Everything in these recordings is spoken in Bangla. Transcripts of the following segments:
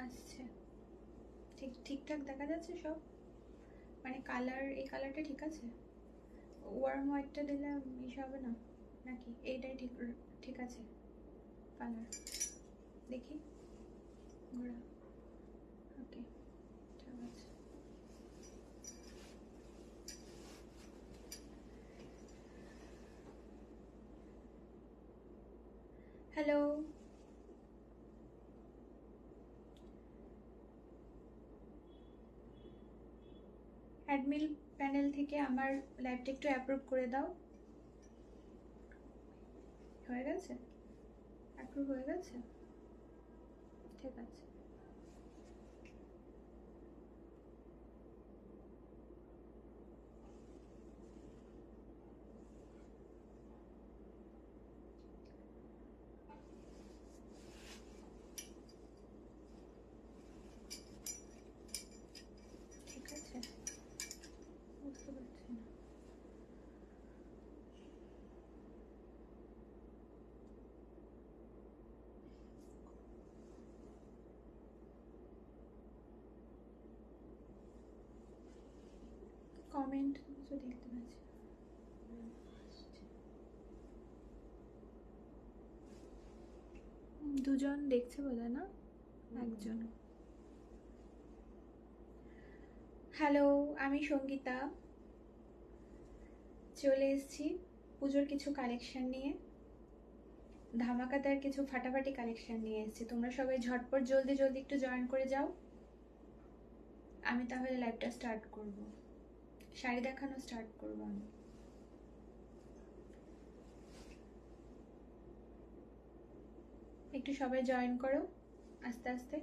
আসছে, ঠিকঠাক দেখা যাচ্ছে সব, মানে কালার, এই কালারটা ঠিক আছে? ওয়ার্ম হোয়াইটটা দিলে মিশ হবে না নাকি? এইটাই ঠিক আছে কালার? দেখি ঘোরা। ওকে, ঠিক আছে। হ্যালো, অ্যাডমিন প্যানেল থেকে আমার লাইভটা একটু অ্যাপ্রুভ করে দাও। হয়ে গেছে? অ্যাপ্রুভ হয়ে গেছে? ঠিক আছে। ঠিক আছে, বুঝতে পারছি না। কমেন্ট কিছু দেখতে পাচ্ছি। দুজন দেখছে বোধহয়, না একজন। হ্যালো, আমি সঙ্গীতা, চলে এসেছি পুজোর কিছু কালেকশন নিয়ে, ধামাকাদার কিছু ফাটাফাটি কালেকশন নিয়ে এসেছি। তোমরা সবাই ঝটপট জলদি জলদি একটু জয়েন করে যাও। আমি তাহলে লাইভটা স্টার্ট করব, শাড়ি দেখানো স্টার্ট করব আমি। একটু সবাই জয়েন করো আস্তে আস্তে।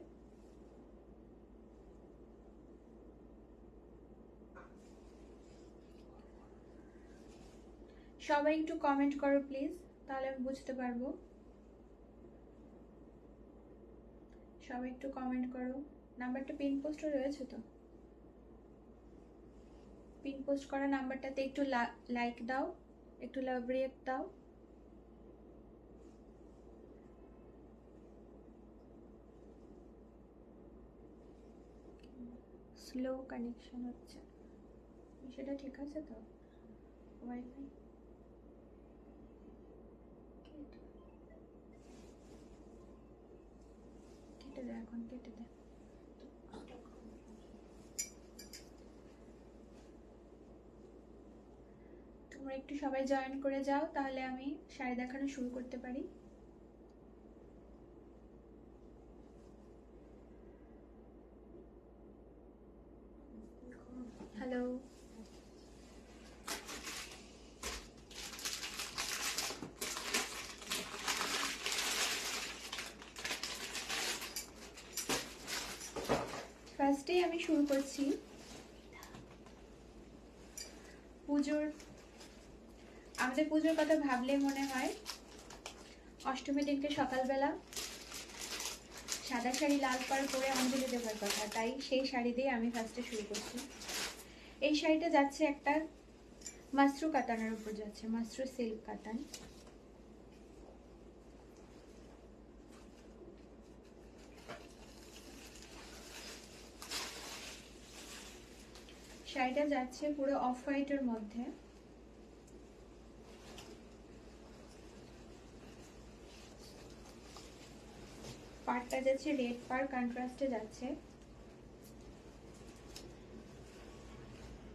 সবাই একটু কমেন্ট করো প্লিজ, তাহলে আমি বুঝতে পারবো। সবাই একটু কমেন্ট করো। নাম্বারটা পিন পোস্টও রয়েছে তো, পিন পোস্ট করা নাম্বারটাতে একটু লাইক দাও, একটু লাভ রিয়েক্ট দাও। স্লো কানেকশন হচ্ছে, সেটা ঠিক আছে তো? ওয়াইফাই কেটে দে, এখন কেটে দে। তোমরা একটু সবাই জয়েন করে যাও, তাহলে আমি শাড়ি দেখানো শুরু করতে পারি। হ্যালো, ফার্স্টেই আমি শুরু করছি পুজোর। আমাদের পুজোর কথা ভাবলে মনে হয় অষ্টমীর দিনকে সকালবেলা সাদা শাড়ি লাল পাড় পরে অঞ্জলি দেওয়ার কথা, তাই সেই শাড়ি দিয়ে আমি ফার্স্টে শুরু করছি। এই শাড়িটা যাচ্ছে একটা মাশরু কাতানের উপর, যাচ্ছে মাশরু সিল্ক কাতান। শাড়িটা যাচ্ছে পুরো অফ হোয়াইটের মধ্যে, পাড়টা যাচ্ছে রেড পাড়, কন্ট্রাস্টে যাচ্ছে।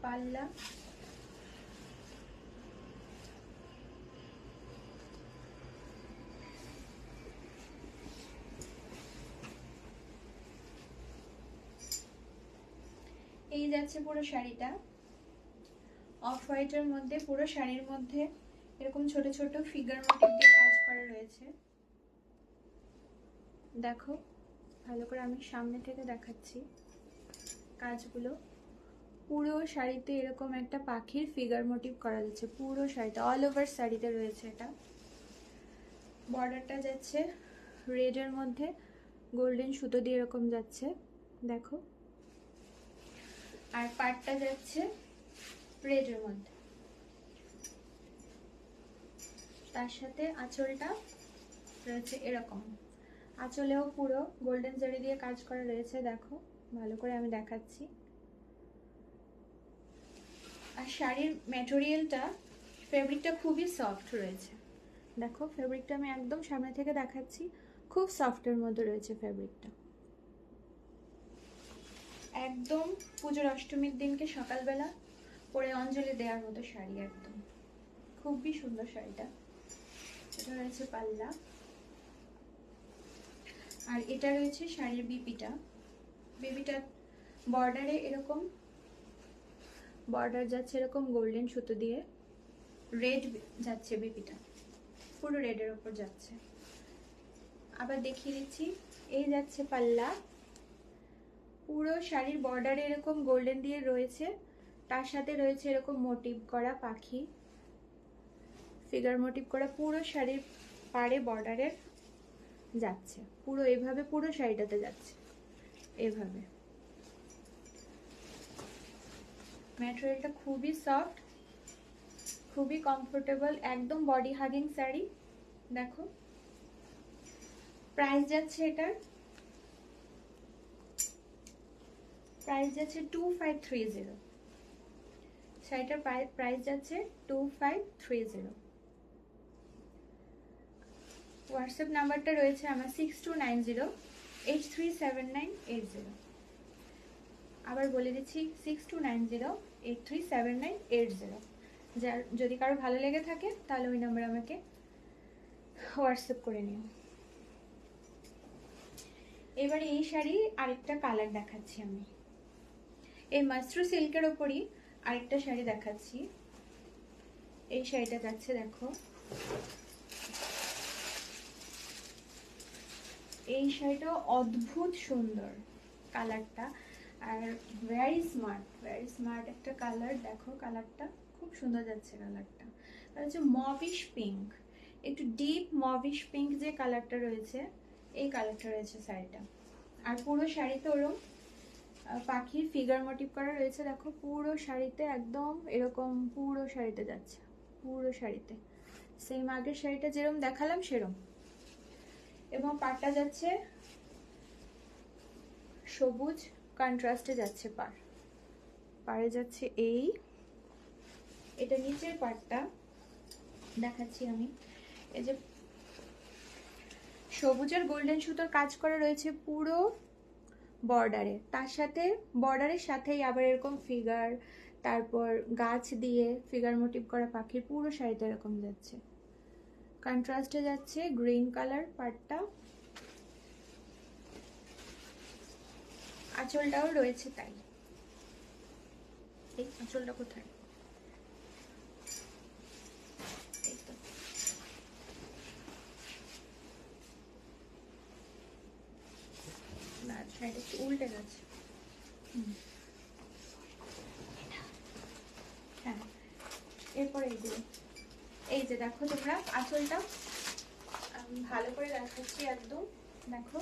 পাল্লা, এই যাচ্ছে পুরো শাড়িটা অফ হোয়াইটের মধ্যে। পুরো শাড়ির মধ্যে এরকম ছোট ছোট ফিগার মোটিভ দিয়ে কাজ করা রয়েছে। দেখো ভালো করে, আমি সামনে থেকে দেখাচ্ছি কাজগুলো। পুরো শাড়িতে এরকম একটা পাখির ফিগার মোটিভ করা যাচ্ছে, পুরো শাড়িতে, অল ওভার শাড়িতে রয়েছে এটা। বর্ডারটা যাচ্ছে রেডের মধ্যে গোল্ডেন সুতো দিয়ে এরকম যাচ্ছে, দেখো। আর পাড়টা যাচ্ছে রেডের মধ্যে, তার সাথে আঁচলটা রয়েছে এরকম। আঁচলেও পুরো গোল্ডেন জারি দিয়ে কাজ করা রয়েছে, দেখো ভালো করে আমি দেখাচ্ছি। আর শাড়ির ম্যাটেরিয়ালটা, ফেব্রিকটা খুবই সফট রয়েছে, দেখো ফেব্রিকটা আমি একদম সামনে থেকে দেখাচ্ছি, খুব সফটের মধ্যে রয়েছে ফেব্রিকটা। একদম পুজোর অষ্টমীর দিনকে সকালবেলা পরে অঞ্জলি দেওয়ার মতো শাড়ি, একদম খুবই সুন্দর শাড়িটা। এটা রয়েছে পাল্লা, আর এটা রয়েছে শাড়ির বিপিটা। বিপিটা বর্ডারে এরকম বর্ডার যাচ্ছে এরকম গোল্ডেন সুতো দিয়ে, রেড যাচ্ছে বিপিটা, পুরো রেডের ওপর যাচ্ছে। আবার দেখিয়ে দিচ্ছি, এই যাচ্ছে পাল্লা, পুরো শাড়ির বর্ডারে এরকম গোল্ডেন দিয়ে রয়েছে, তার সাথে রয়েছে এরকম মোটিভ করা পাখি, ফিগার মোটিভ করা, পুরো শাড়ির পাড়ে বর্ডারের যাচ্ছে, পুরো এভাবে পুরো শাড়িটাতে যাচ্ছে এভাবে। ম্যাটেরিয়ালটা খুবই সফট, খুবই কমফোর্টেবল, একদম বডি হাগিং শাড়ি। দেখো প্রাইস যাচ্ছে, এটার প্রাইস যাচ্ছে 2530। শাড়িটার প্রাইস যাচ্ছে 2530। হোয়াটসঅ্যাপ নাম্বারটা রয়েছে আমার 6290837980। আবার বলে দিচ্ছি 6290837980। যার যদি কারো ভালো লেগে থাকে তাহলে ওই নাম্বারে আমাকে হোয়াটসঅ্যাপ করে নিও। এবারে এই শাড়ি আরেকটা কালার দেখাচ্ছি আমি, এই মাশরু সিল্কের ওপরই আরেকটা শাড়ি দেখাচ্ছি। এই শাড়িটা যাচ্ছে, দেখো এই শাড়িটা অদ্ভুত সুন্দর কালারটা, আর ভেরি স্মার্ট একটা কালার। দেখো কালারটা খুব সুন্দর যাচ্ছে, কালারটা আর হচ্ছে মভিশ পিঙ্ক, একটু ডিপ মভিশ পিঙ্ক যে কালারটা রয়েছে, এই কালারটা রয়েছে শাড়িটা। আর পুরো শাড়িতে ওরকম পাখির ফিগার মোটিভ করা রয়েছে, দেখো পুরো শাড়িতে একদম এরকম পুরো শাড়িতে যাচ্ছে, পুরো শাড়িতে সেম আগের শাড়িটা যেরকম দেখালাম সেরকম। এবং পাড়টা যাচ্ছে সবুজ কন্ট্রাস্টে যাচ্ছে, পাড়ে যাচ্ছে এটা নিচের পাড়টা দেখাচ্ছি আমি। এই যে সবুজের গোল্ডেন সুতোর কাজ করা রয়েছে পুরো বর্ডারে, তার সাথে বর্ডারের সাথেই আবার এরকম ফিগার, তারপর গাছ দিয়ে ফিগার মোটিভ করা পাখির, পুরো শাড়িতে এরকম যাচ্ছে, কন্ট্রাস্টে যাচ্ছে গ্রিন কালার পাড়টা। আঁচলটাও রয়েছে তাই। এই আঁচলটা কোথায়? এই তো, না শাড়িটা একটু উল্টে গেছে। হ্যাঁ, এরপরে এই যে দেখো তোমরা আঁচলটা আমি ভালো করে দেখাচ্ছি একদম। দেখো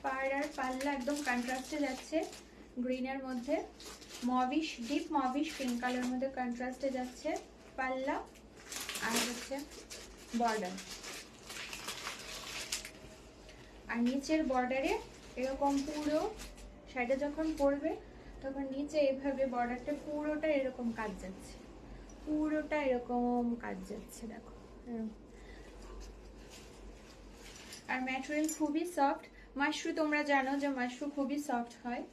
পাড় আর পাল্লা একদম কন্ট্রাস্টে যাচ্ছে, গ্রিনের মধ্যে mauvish, deep mauvish pink colour মধ্যে কন্ট্রাস্টে যাচ্ছে পাল্লা, আর হচ্ছে বর্ডার। আর নিচের বর্ডারে এরকম পুরো শাড়িটা যখন পরবে তখন নিচে এইভাবে বর্ডারটা পুরোটা এরকম কাজ যাচ্ছে, পুরোটা এরকম কাজ যাচ্ছে, দেখো। আর ম্যাটেরিয়াল খুবই সফট, মাশরু তোমরা জানো যে মাশরু খুবই সফট হয়,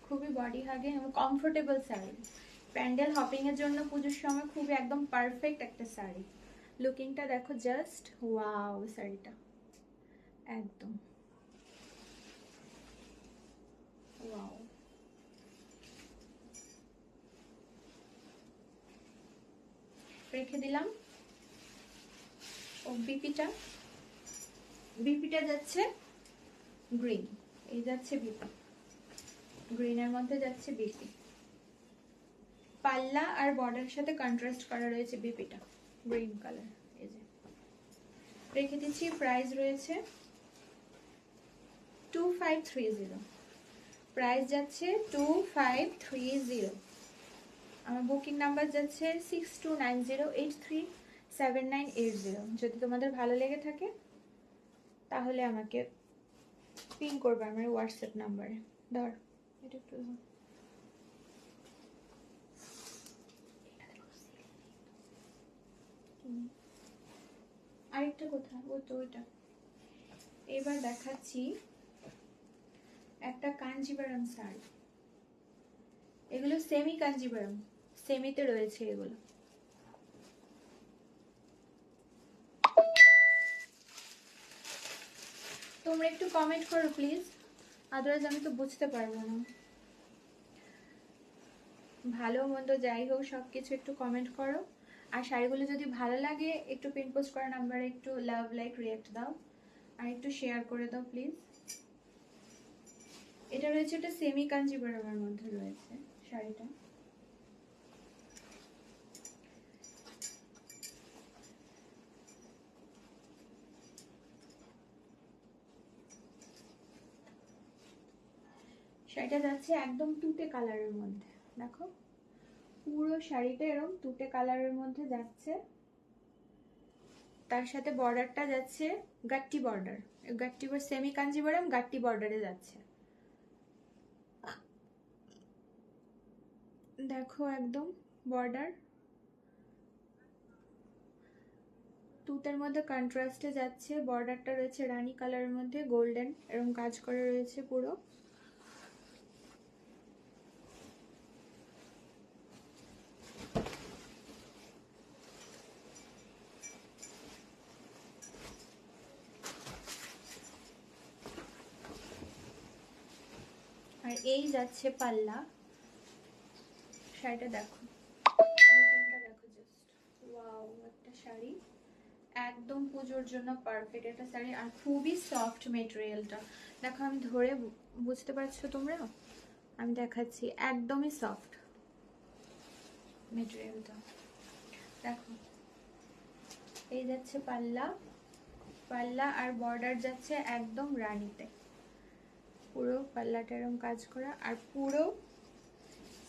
খুবই বডি হাগিং এবং কমফোর্টেবল শাড়ি। প্যান্ডেল হপিং এর জন্য পুজোর সময় খুবই একদম পারফেক্ট একটা শাড়ি। লুকিংটা দেখো জাস্ট ওয়াও, শাড়িটা একদম ওয়াও। রেখে দিলাম। ও বিপিটা যাচ্ছে গ্রিন, এই যাচ্ছে বিপি, গ্রিনের মধ্যে যাচ্ছে বিপি, পাল্লা আর বর্ডারের সাথে কন্ট্রাস্ট করা রয়েছে বিপিটা গ্রিন কালার। এই যে রেখে দিচ্ছি, প্রাইস রয়েছে 2530, প্রাইস যাচ্ছে 2530। আমার বুকিং নাম্বার যাচ্ছে 6290837980। 7980। যদি তোমাদের ভালো লেগে থাকে তাহলে আমাকে পিন করবে আমার হোয়াটসঅ্যাপ নাম্বারে। ধর এটা একটু ধর। আরেকটা কোথায়? ও তো ওইটা। এবার দেখাচ্ছি একটা কাঞ্জিভারাম শাড়ি। এগুলো সেমি কাঞ্জিভারাম, সেমিতে রয়েছে এগুলো। তোমরা একটু কমেন্ট করো প্লিজ, আদারওয়াইজ আমি তো বুঝতে পারবো না। ভালো মন্দ যাই হোক সব কিছু একটু কমেন্ট করো। আর শাড়িগুলো যদি ভালো লাগে একটু পিন পোস্ট করা নাম্বারে একটু লাভ লাইক রিঅ্যাক্ট দাও আর একটু শেয়ার করে দাও প্লিজ। এটা রয়েছে, এটা সেমি কাঞ্জিভারামের মধ্যে রয়েছে শাড়িটা। শাড়িটা যাচ্ছে একদম তুতে কালারের মধ্যে, দেখো পুরো শাড়িটা এরকম তুতে কালারের মধ্যে যাচ্ছে। তার সাথে বর্ডারটা যাচ্ছে গাট্টি বর্ডার, গাট্টি সেমি কাঞ্জিভারাম গাট্টি বর্ডারে যাচ্ছে। দেখো একদম বর্ডার তুতের মধ্যে কন্ট্রাস্টে যাচ্ছে। বর্ডারটা রয়েছে রানী কালারের মধ্যে গোল্ডেন এরকম কাজ করে রয়েছে পুরো। আর এই যাচ্ছে পাল্লা। শাড়িটা দেখো, লুকিংটা দেখো জাস্ট ওয়াও, একটা শাড়ি একদম পুজোর জন্য পারফেক্ট একটা শাড়ি। আর খুবই সফট মেটেরিয়ালটা, দেখো আমি ধরে বুঝতে পারছো তোমরা, আমি দেখাচ্ছি একদমই সফট মেটেরিয়ালটা। দেখো এই যাচ্ছে পাল্লা, পাল্লা আর বর্ডার যাচ্ছে একদম রানীতে, পুরো পাল্লাটা এরকম কাজ করা। আর পুরো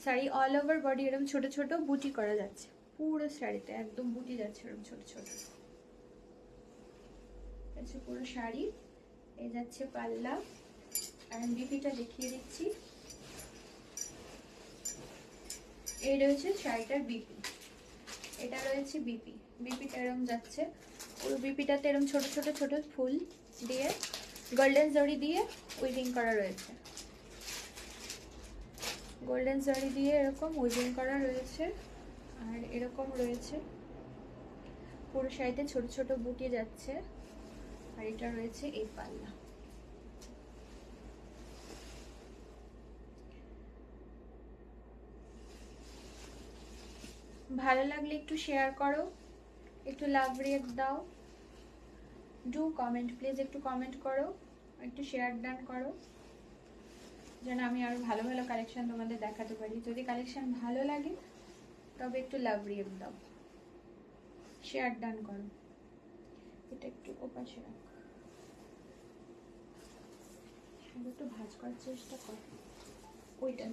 শাড়ি অল ওভার বডি এরকম ছোট ছোট বুটি করা যাচ্ছে, পুরো শাড়িতে একদম বুটি যাচ্ছে এরকম ছোট ছোট। আচ্ছা পুরো শাড়ি এই যাচ্ছে পাল্লা। আর বিপিটা দেখিয়ে দিচ্ছি, এই রয়েছে শাড়িটার বিপি, এটা রয়েছে বিপি। বিপিটা এরকম যাচ্ছে পুরো, বিপিটাতে এরকম ছোট ছোট ছোট ফুল দিয়ে গোল্ডেন জরি দিয়ে উইভিং করা রয়েছে, গোল্ডেন জরি দিয়ে এরকম উইভিং করা রয়েছে। আর এরকম রয়েছে পুরো শাড়িতে ছোট ছোট বুটি যাচ্ছে। আর এটা রয়েছে এই পাল্লা। ভালো লাগলে একটু শেয়ার করো, একটু লাভ রিঅ্যাক্ট দাও, ডু কমেন্ট প্লিজ, একটু কমেন্ট করো, একটু শেয়ার ডান করো যেন আমি আরো ভালো ভালো কালেকশন তোমাদের দেখাতে পারি। যদি কালেকশন ভালো লাগে তবে একটু লাভ রিঅ্যাক্ট দাও, শেয়ার ডান করো। এটা একটু ওপাশে রাখ, একটু ভাঁজ করার চেষ্টা কর ওইটা।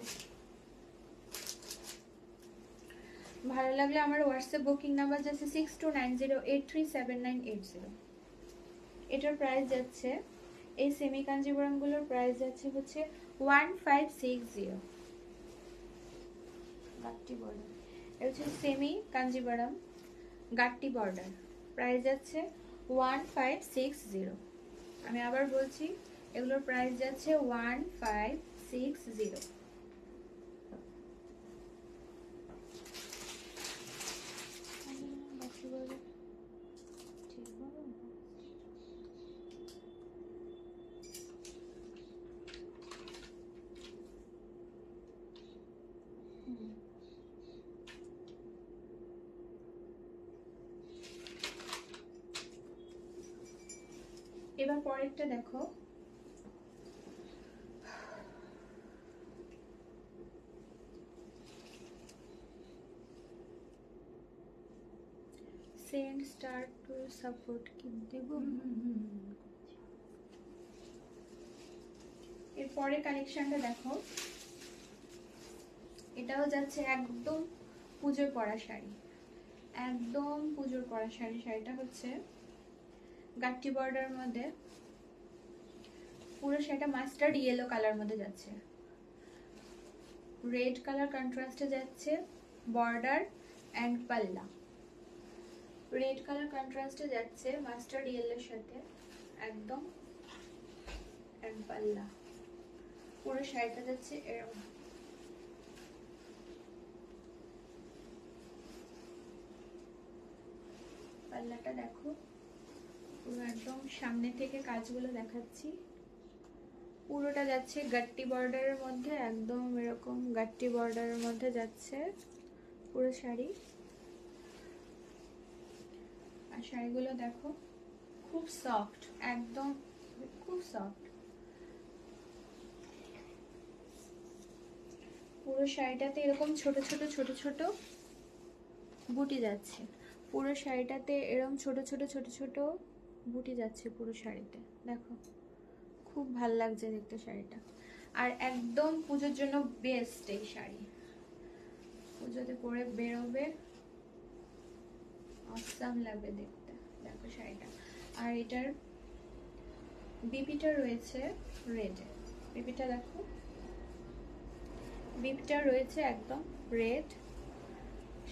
ভালো লাগলে আমার হোয়াটসঅ্যাপ বুকিং নাম্বার যাচ্ছে 6290837980। এটার প্রাইস যাচ্ছে, এই সেমি কাঞ্জিভারামগুলোর প্রাইস যাচ্ছে হচ্ছে 1560। গাট্টি বর্ডার, এটা হচ্ছে সেমি কাঞ্জিভারাম গাট্টি বর্ডার, প্রাইস যাচ্ছে 1560। আমি আবার বলছি এগুলোর প্রাইস যাচ্ছে 1560। এবার পরেরটা দেখো, সেন্ড স্টার টু সাপোর্ট কি দেব। এরপরে কালেকশনটা দেখো, এটাও যাচ্ছে একদম পুজোর পরা শাড়ি, একদম পুজোর পরা শাড়ি। শাড়িটা হচ্ছে গাট্টি বর্ডার মধ্যে, পুরো শাড়িটা মাস্টার্ড ইয়েলো কালার মধ্যে যাচ্ছে, রেড কালার কন্ট্রাস্টে যাচ্ছে বর্ডার অ্যান্ড পাল্লা। রেড কালার কন্ট্রাস্টে যাচ্ছে মাস্টার্ড ইয়েলোর সাথে একদম, অ্যান্ড পাল্লা। পুরো শাড়িটা যাচ্ছে এরকম। পাল্লাটা দেখো, পুরো একদম সামনে থেকে কাজগুলো দেখাচ্ছি। পুরোটা যাচ্ছে গাট্টি বর্ডারের মধ্যে, একদম এরকম গাট্টি বর্ডারের মধ্যে যাচ্ছে পুরো শাড়ি। আর শাড়িগুলো দেখো খুব সফট, একদম খুব সফট। পুরো শাড়িটাতে এরকম ছোট ছোট ছোট ছোট বুটি যাচ্ছে, পুরো শাড়িটাতে এরকম ছোট ছোট ছোট ছোট বুটি যাচ্ছে পুরো শাড়িতে। দেখো খুব ভাল লাগছে দেখতে শাড়িটা। আর একদম পুজোর জন্য বেস্ট এই শাড়ি, পুজোতে পরে বেরোবে অসাম লাগবে দেখতে। দেখো শাড়িটা, আর এটার বিপিটা রয়েছে রেডে। বিপিটা দেখো, বিপিটা রয়েছে একদম রেড,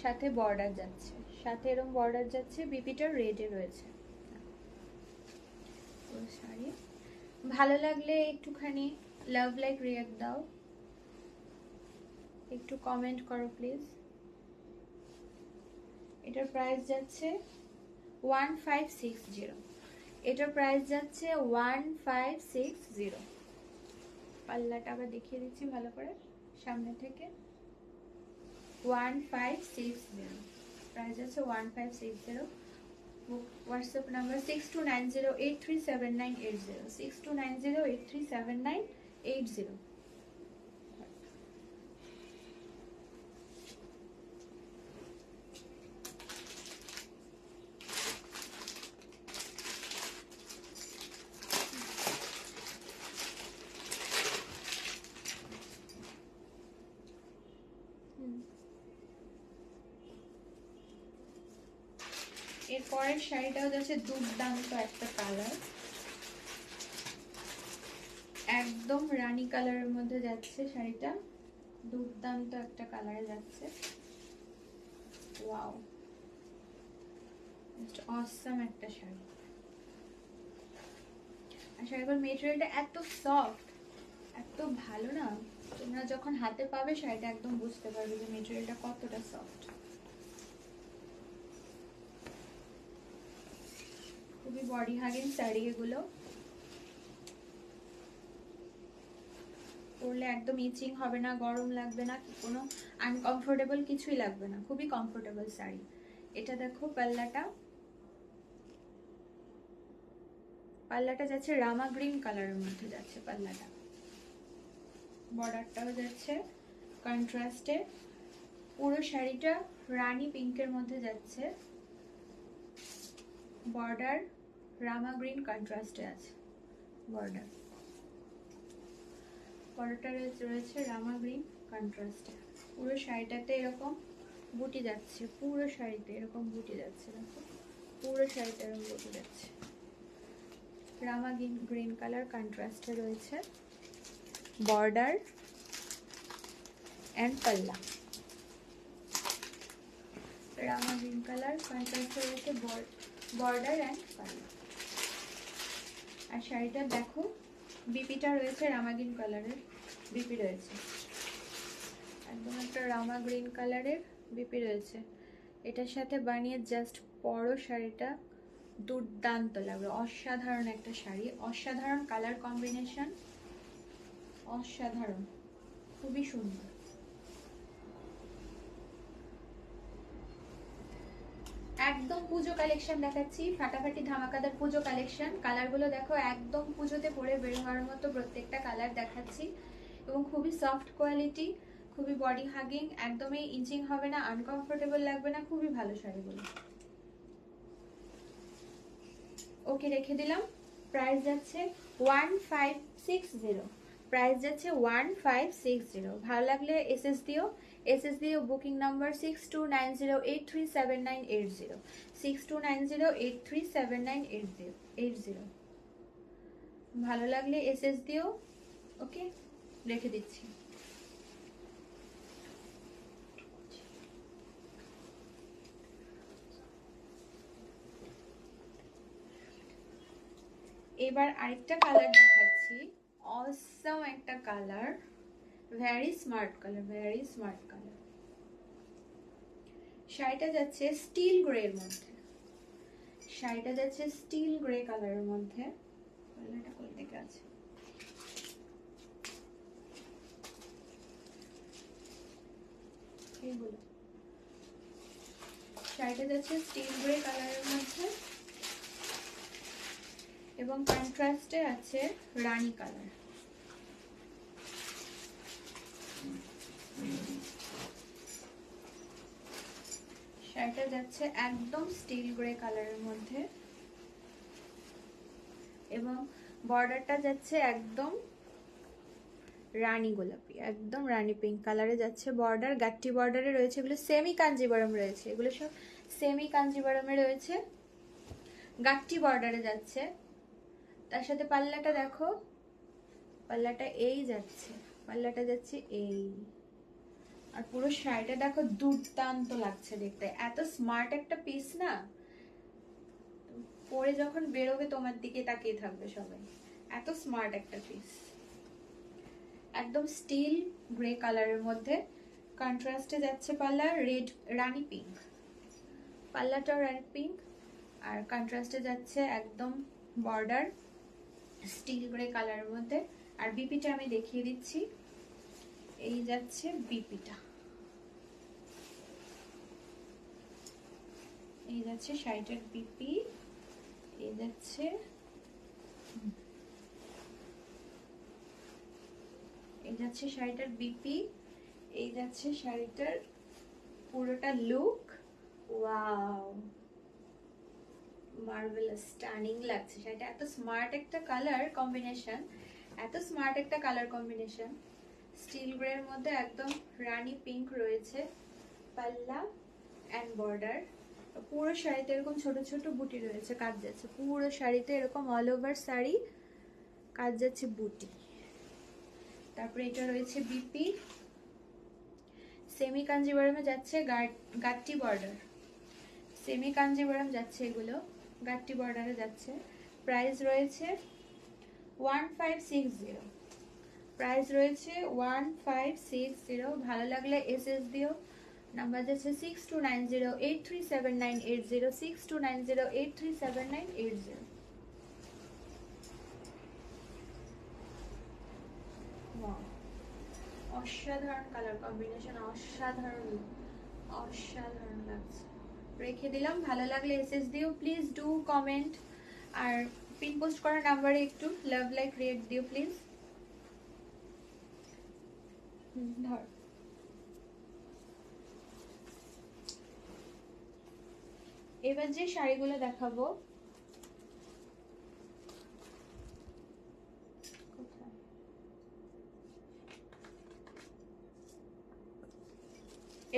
সাথে বর্ডার যাচ্ছে, সাথে এরকম বর্ডার যাচ্ছে, বিপিটা রেডে রয়েছে। শাড়ি ভালো লাগলে একটুখানি লাভ লাইক রিয়াক্ট দাও, একটু কমেন্ট করো প্লিজ। এটার প্রাইস যাচ্ছে 1560। এটার প্রাইস যাচ্ছে 1560। পাল্লাটা আবার দেখিয়ে দিচ্ছি ভালো করে সামনে থেকে। 1560 প্রাইস আছে, 1560। WhatsApp number 6290837980, 6290837980। এরপরের শাড়িটাও যাচ্ছে দুর্দান্ত একটা কালার, একদম রানী কালারের মধ্যে যাচ্ছে শাড়িটা, দুর্দান্ত একটা কালারে যাচ্ছে। ওয়াও, জাস্ট অসাম একটা শাড়ি। আর শাড়িটার মেটেরিয়ালটা এত সফট, এত ভালো না, তোমরা যখন হাতে পাবে শাড়িটা একদম বুঝতে পারবে যে মেটেরিয়ালটা কতটা সফট। খুবই বডি হাগিং শাড়ি এগুলো, পরলে একদম ইচিং হবে না, গরম লাগবে না, কোনো আনকমফোর্টেবল কিছুই লাগবে না, খুবই কমফোর্টেবল শাড়ি। এটা দেখো পাল্লাটা, পাল্লাটা যাচ্ছে রামা গ্রিন কালারের মধ্যে যাচ্ছে পাল্লাটা, বর্ডারটাও যাচ্ছে কন্ট্রাস্টে, পুরো শাড়িটা রানী পিঙ্কের মধ্যে যাচ্ছে, বর্ডার রামা গ্রিন কন্ট্রাস্টে আছে, বর্ডার বর্ডারটা রয়েছে রামা গ্রিন কন্ট্রাস্টে। পুরো শাড়িটাতে এরকম বুটি যাচ্ছে, পুরো শাড়িতে এরকম বুটি যাচ্ছে, দেখো পুরো শাড়িতে এরকম বুটি যাচ্ছে, রামা গ্রিন কালার কন্ট্রাস্টে রয়েছে বর্ডার অ্যান্ড পাল্লা। রামা গ্রিন কালার কন্ট্রাস্টে রয়েছে বর্ডার অ্যান্ড পাল্লা। আর শাড়িটা দেখো বিপিটা রয়েছে রামা গ্রিন কালারের, বিপি রয়েছে একদম একটা রামা গ্রিন কালারের বিপি রয়েছে। এটার সাথে বানিয়ে জাস্ট পরো শাড়িটা, দুর্দান্ত লাগবে, অসাধারণ একটা শাড়ি, অসাধারণ কালার কম্বিনেশন, অসাধারণ, খুবই সুন্দর। একদম পুজো কালেকশন দেখাচ্ছি, ফাটাফাটি ধামাকাদার পুজো কালেকশন। কালারগুলো দেখো একদম পুজোতে পরে বের হওয়ার মতো প্রত্যেকটা কালার দেখাচ্ছি, এবং খুবই সফট কোয়ালিটি, খুবই বডি হাগিং, একদমই ইঞ্চিং হবে না, আনকমফোর্টেবল লাগবে না, খুবই ভালো শাড়িগুলো। ওকে রেখে দিলাম, প্রাইস যাচ্ছে 1560। প্রাইস যাচ্ছে 1560। ভালো লাগলে এসএস দিও, এসএস দিও বুকিং নাম্বার 6290837980, 6290837980। ভালো লাগলে এসএস দিও। ওকে, রেখে দিচ্ছি। এবার আরেকটা কালার দেখাচ্ছি, অসম একটা colour, very smart colour, very smart colour. শাড়িটা যাচ্ছে স্টিল গ্রের মধ্যে, শাড়িটা যাচ্ছে স্টিল গ্রে কালারের মধ্যে। কালারটা কোন দিকে আছে? এইগুলো। শাড়িটা যাচ্ছে স্টিল গ্রে কালারের মধ্যে এবং কন্ট্রাস্টে আছে রানী কালার। শাড়িটা যাচ্ছে একদম স্টিল গ্রে কালারের মধ্যে এবং বর্ডারটা যাচ্ছে একদম রানী গোলাপি, একদম রানী পিঙ্ক কালারে যাচ্ছে বর্ডার। গাট্টি বর্ডারে রয়েছে, এগুলো সেমি কাঞ্জিবরম রয়েছে, এগুলো সব সেমি কাঞ্জিবরমে রয়েছে, গাট্টি বর্ডারে যাচ্ছে। তার সাথে পাল্লাটা দেখো, পাল্লাটা এই যাচ্ছে, পাল্লাটা যাচ্ছে এই। আর পুরো শাড়িটা দেখো, দুর্দান্ত লাগছে দেখতে, এত স্মার্ট একটা পিস না, পরে যখন বেরোবে তোমার দিকে তাকিয়ে থাকবে সবাই, এত স্মার্ট একটা পিস। একদম স্টিল গ্রে কালারের মধ্যে কন্ট্রাস্টে যাচ্ছে পাল্লা রেড রানী পিঙ্ক, পাল্লাটাও রানী পিঙ্ক, আর কন্ট্রাস্টে যাচ্ছে একদম বর্ডার স্টিল গ্রে কালারের মধ্যে। আর বিপিটা আমি দেখিয়ে দিচ্ছি, এই যাচ্ছে বিপিটা, এই যাচ্ছে শাড়িটার বিপি, এই যাচ্ছে এই যাচ্ছে শাড়িটার বিপি, এই যাচ্ছে শাড়িটার পুরোটা লুক। ওয়াও, মার্ভেলাস, স্টানিং লাগছে শাড়িটা, এত স্মার্ট একটা কালার কম্বিনেশন, এত স্মার্ট একটা কালার কম্বিনেশন। স্টিল গ্রের মধ্যে একদম রানী পিঙ্ক রয়েছে পাল্লা অ্যান্ড বর্ডার। পুরো শাড়িতে এরকম ছোট ছোট বুটি রয়েছে, কাজ যাচ্ছে পুরো শাড়িতে এরকম অল ওভার শাড়ি কাজ যাচ্ছে বুটি। তারপরে এটা রয়েছে বিপি, সেমি কাঞ্জিবরমে যাচ্ছে গাট্টি বর্ডার, সেমি কাঞ্জিবরম যাচ্ছে এগুলো, গাট্টি বর্ডারে যাচ্ছে। প্রাইস রয়েছে 1560, প্রাইস রয়েছে 1560। ভালো লাগলে এসএস দিও, নাম্বার যাচ্ছে 6290837980, 6290837980। অসাধারণ কালার কম্বিনেশন, অসাধারণ, অসাধারণ লাগছে। রেখে দিলাম, ভালো লাগলে এসএস দিও, প্লিজ ডু কমেন্ট। আর পিন পোস্ট করা নাম্বারে একটু লাভ লাইক রিয়েক্ট দিও প্লিজ। ধর, এবার যে শাড়িগুলো দেখাবো,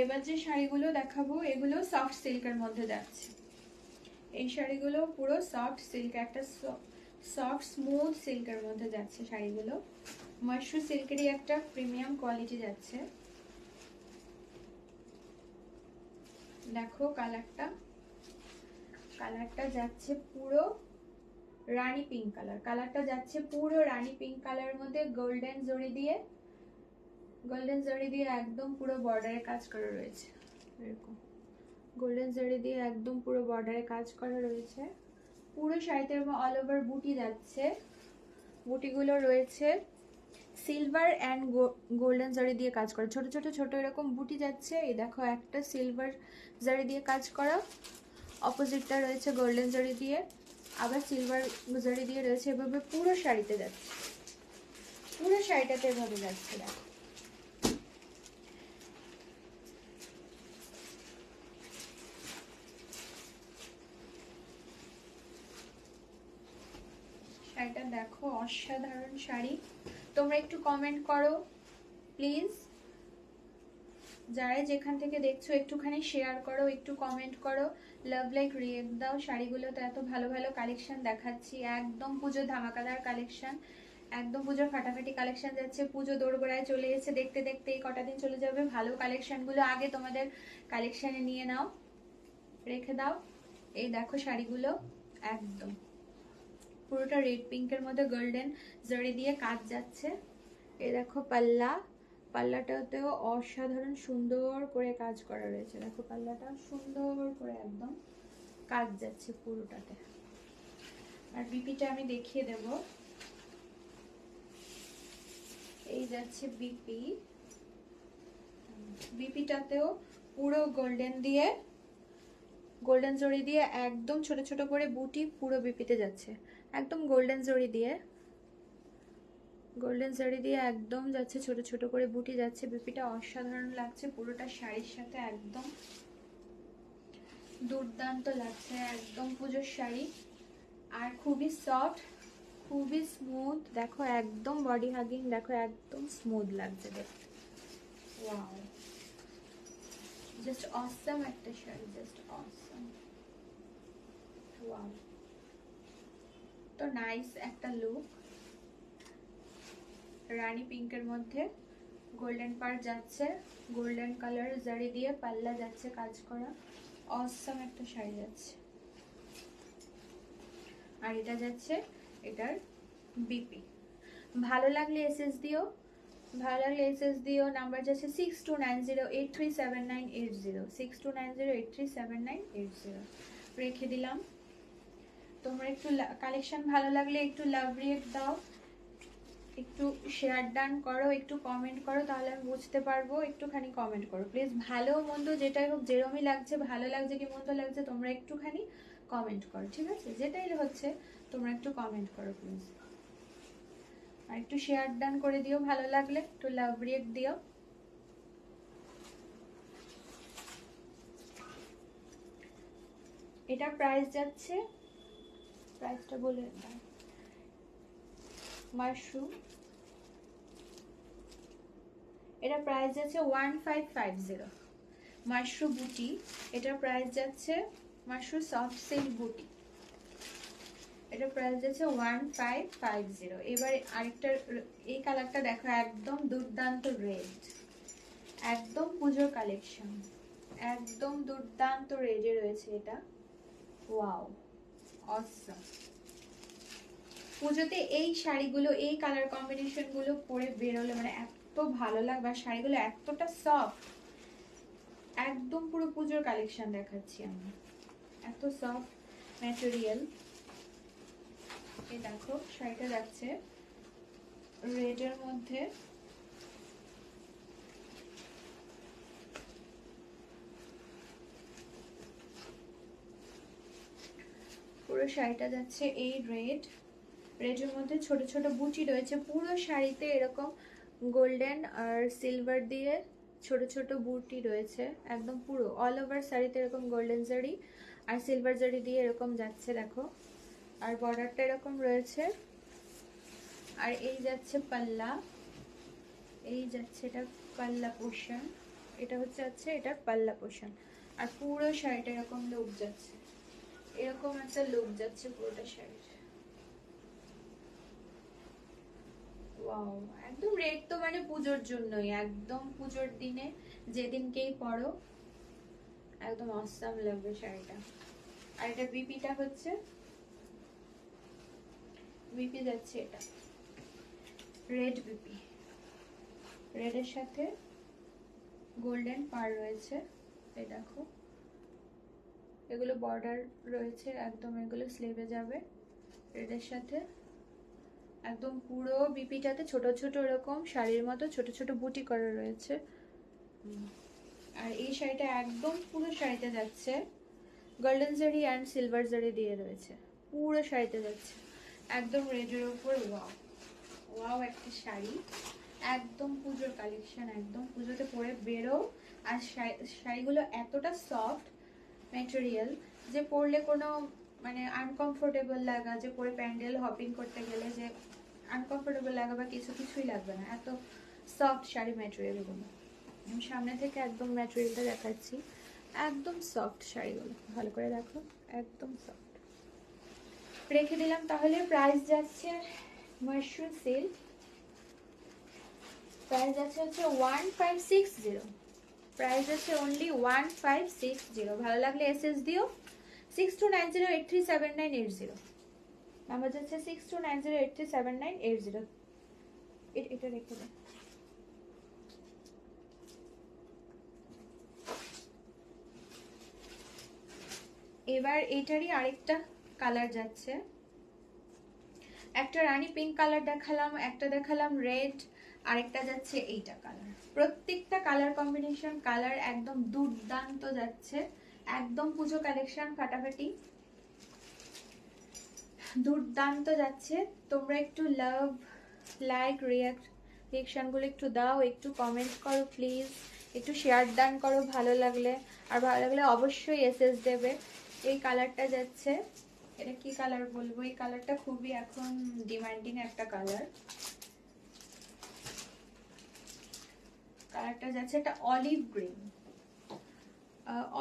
এবার যে শাড়িগুলো দেখাবো এগুলো সফট সিল্কের মধ্যে যাচ্ছে। এই শাড়িগুলো পুরো সফট সিল্ক, একটা সফট স্মুথ সিল্কের মধ্যে যাচ্ছে শাড়িগুলো, ময়ূর সিল্কেরই একটা প্রিমিয়াম কোয়ালিটি যাচ্ছে। দেখো কালারটা, কালারটা যাচ্ছে পুরো রানী পিঙ্ক কালার, কালারটা যাচ্ছে পুরো রানী পিঙ্ক কালারের মধ্যে গোল্ডেন জরি দিয়ে, গোল্ডেন জরি দিয়ে একদম পুরো বর্ডারে কাজ করা রয়েছে, এরকম গোল্ডেন জরি দিয়ে একদম পুরো বর্ডারে কাজ করা রয়েছে। পুরো শাড়িতে অল ওভার বুটি যাচ্ছে, বুটিগুলো রয়েছে সিলভার অ্যান্ড গোল্ডেন জরি দিয়ে কাজ করা, ছোট ছোট ছোট এরকম বুটি যাচ্ছে। এই দেখো একটা সিলভার জরি দিয়ে কাজ করা, অপোজিটটা রয়েছে গোল্ডেন জরি দিয়ে, আবার সিলভার জরি দিয়ে রয়েছে। এভাবে পুরো শাড়িতে যাচ্ছে, পুরো শাড়িটাতে এভাবে যাচ্ছে। দেখো শাড়িটা দেখো, অসাধারণ শাড়ি, তোমরা একটু কমেন্ট করো প্লিজ, যারা যেখান থেকে দেখছো একটুখানি শেয়ার করো, একটু কমেন্ট করো, লাভ লাইক রিয়েক্ট দাও। শাড়িগুলোতে এত ভালো ভালো কালেকশন দেখাচ্ছি, একদম পুজো ধামাকাদার কালেকশন, একদম পুজোর ফাটাফাটি কালেকশন যাচ্ছে। পুজো দোরগোড়ায় চলে এসেছে, দেখতে দেখতে এই কটা দিন চলে যাবে। ভালো কালেকশনগুলো আগে তোমাদের কালেকশনে নিয়ে নাও, রেখে দাও। এই দেখো শাড়িগুলো একদম পুরোটা রেড পিঙ্কের মধ্যে গোল্ডেন জরি দিয়ে কাজ যাচ্ছে। এই দেখো পাল্লা, পাল্লাটাতেও অসাধারণ সুন্দর করে কাজ করা রয়েছে। দেখো পাল্লাটা সুন্দর করে একদম কাজ যাচ্ছে পুরোটাতে। আর বিপিটা আমি দেখিয়ে দেব, এই যাচ্ছে বিপি, বিপিটাতেও পুরো গোল্ডেন দিয়ে, গোল্ডেন জড়ি দিয়ে একদম ছোট ছোট করে বুটি পুরো বিপিতে যাচ্ছে, একদম গোল্ডেন জড়ি দিয়ে, গোল্ডেন জড়ি দিয়ে একদম যাচ্ছে, ছোট ছোট করে বুটি যাচ্ছে। বিপিটা অসাধারণ লাগছে পুরোটা শাড়ির সাথে, একদম দুর্দান্ত লাগছে, একদম পুজোর শাড়ি। আর খুবই সফট, খুবই স্মুথ, দেখো একদম বডি হাগিং, দেখো একদম স্মুথ লাগছে দেখতে। ওয়াও, জাস্ট অসাম একটা শাড়ি, জাস্ট অসাম। ওয়াও, তো নাইস একটা লুক। রানী পিঙ্কের মধ্যে গোল্ডেন পার যাচ্ছে, গোল্ডেন কালার জারি দিয়ে পাল্লা যাচ্ছে কাজ করা, অসাম একটা শাড়ি যাচ্ছে। আর এটা যাচ্ছে এটার বিপি। ভালো লাগলে এসএস দিও, ভালো লাগলে এসএস দিও। নাম্বার যাচ্ছে 6290837980, 6290837980 রেখে দিলাম। তোমরা একটু কালেকশন ভালো লাগলে একটু লাভ রিয়েক্ট দাও, একটু শেয়ার ডান করো, একটু কমেন্ট করো, তাহলে আমি বুঝতে পারবো। একটুখানি কমেন্ট করো প্লিজ, ভালো মন্দ যেটাই হোক, যেরমই লাগছে, ভালো লাগছে কি মন্দ লাগছে, তোমরা একটুখানি কমেন্ট করো, ঠিক আছে? যেটাই হচ্ছে তোমরা একটু কমেন্ট করো প্লিজ। আর একটু শেয়ার ডান করে দিও ভালো লাগলে, একটু লাভ রিয়েক্ট দিও। এটা প্রাইস যাচ্ছে, প্রাইসটা বলে দাও। মাশরুম, এটা প্রাইস যাচ্ছে 1550। মাশরুম বুটি, এটার প্রাইস যাচ্ছে, মাশরুম সফট সিল্ক বুটি, এটা প্রাইস যাচ্ছে 1550। এবার আরেকটা, এই কালারটা দেখো একদম দুর্দান্ত রেড, একদম পুজোর কালেকশন, একদম দুর্দান্ত রেডে রয়েছে এটা। Wow, awesome. পুজোতে এই শাড়িগুলো, এই কালার কম্বিনেশন গুলো পরে বেরোলে মানে এত ভালো লাগবে, আর শাড়িগুলো এতটা সফট, একদম পুরো পুজোর কালেকশন দেখাচ্ছি আমি, এত সফট ম্যাটেরিয়াল। এই দেখো শাড়িটা যাচ্ছে রেডের মধ্যে, পুরো শাড়িটা যাচ্ছে এই রেড, রেডের মধ্যে ছোট ছোট বুটি রয়েছে পুরো শাড়িতে, এরকম গোল্ডেন আর সিলভার দিয়ে ছোট ছোট বুটি রয়েছে, একদম পুরো অল ওভার শাড়িতে এরকম গোল্ডেন জারি আর সিলভার জারি দিয়ে এরকম যাচ্ছে দেখো। আর বর্ডারটা এরকম রয়েছে। আর এই যাচ্ছে পাল্লা, এই যাচ্ছে এটা পাল্লা পোর্শন, এটা হচ্ছে এটার পাল্লা পোর্শন। আর পুরো শাড়িটা এরকম লুক যাচ্ছে, এরকম একটা লুক যাচ্ছে পুরোটা শাড়ির। ওয়াও, একদম রেড তো মানে পুজোর জন্যই, একদম পুজোর দিনে যেদিনকেই পরো একদম অসাম লাগবে শাড়িটা। আর এটা বিপিটা হচ্ছে, বিপি যাচ্ছে এটা রেড বিপি, রেডের সাথে গোল্ডেন পার রয়েছে। এই দেখো এগুলো বর্ডার রয়েছে একদম, এগুলো স্লিভে যাবে রেডের সাথে। একদম পুরো বিপিটাতে ছোট ছোট এরকম শাড়ির মতো ছোট ছোট বুটি করা রয়েছে। আর এই শাড়িটা একদম পুরো শাড়িতে যাচ্ছে গোল্ডেন জারি অ্যান্ড সিলভার জারি দিয়ে রয়েছে, পুরো শাড়িতে যাচ্ছে একদম রেডের উপর। ওয়াও, ওয়াও একটা শাড়ি, একদম পুজোর কালেকশন, একদম পুজোতে পরে বেরো। আর শাড়িগুলো এতটা সফট ম্যাটেরিয়াল যে পরলে কোনো মানে আনকমফোর্টেবল লাগা, যে পরে প্যান্ডেল হপিং করতে গেলে যে আনকমফোর্টেবল লাগবে বা কিছুই লাগবে না, এত সফট শাড়ি ম্যাটেরিয়ালগুলো। আমি সামনে থেকে একদম ম্যাটেরিয়ালটা দেখাচ্ছি, একদম সফট শাড়িগুলো, ভালো করে দেখো, একদম সফট। রেখে দিলাম। তাহলে প্রাইস যাচ্ছে মাশরুম সিল্ক, প্রাইস যাচ্ছে হচ্ছে 1560, প্রাইস আছে অনলি 1560। ভালো লাগলে এসএস দিও 6290837980, নাম্বার যাচ্ছে 6290837980। এটা রেখে দাও। এবার এটারই আরেকটা কালার যাচ্ছে, একটা রানী পিঙ্ক কালার দেখালাম, একটা দেখালাম রেড, আরেকটা যাচ্ছে এইটা কালার। প্রত্যেকটা কালার কম্বিনেশন কালার একদম দুর্দান্ত যাচ্ছে, একদম পুজো কালেকশন ফাটাফাটি দুর্দান্ত যাচ্ছে। তোমরা একটু লাভ, লাইক, রিয়াকশনগুলো একটু দাও, একটু কমেন্ট করো প্লিজ, একটু শেয়ার দান করো ভালো লাগলে, আর ভালো লাগলে অবশ্যই এসএস দেবে। এই কালারটা যাচ্ছে, এটা কি কালার বলবো, এই কালারটা খুবই এখন ডিমান্ডিং একটা কালার। কালারটা যাচ্ছে একটা অলিভ গ্রিন,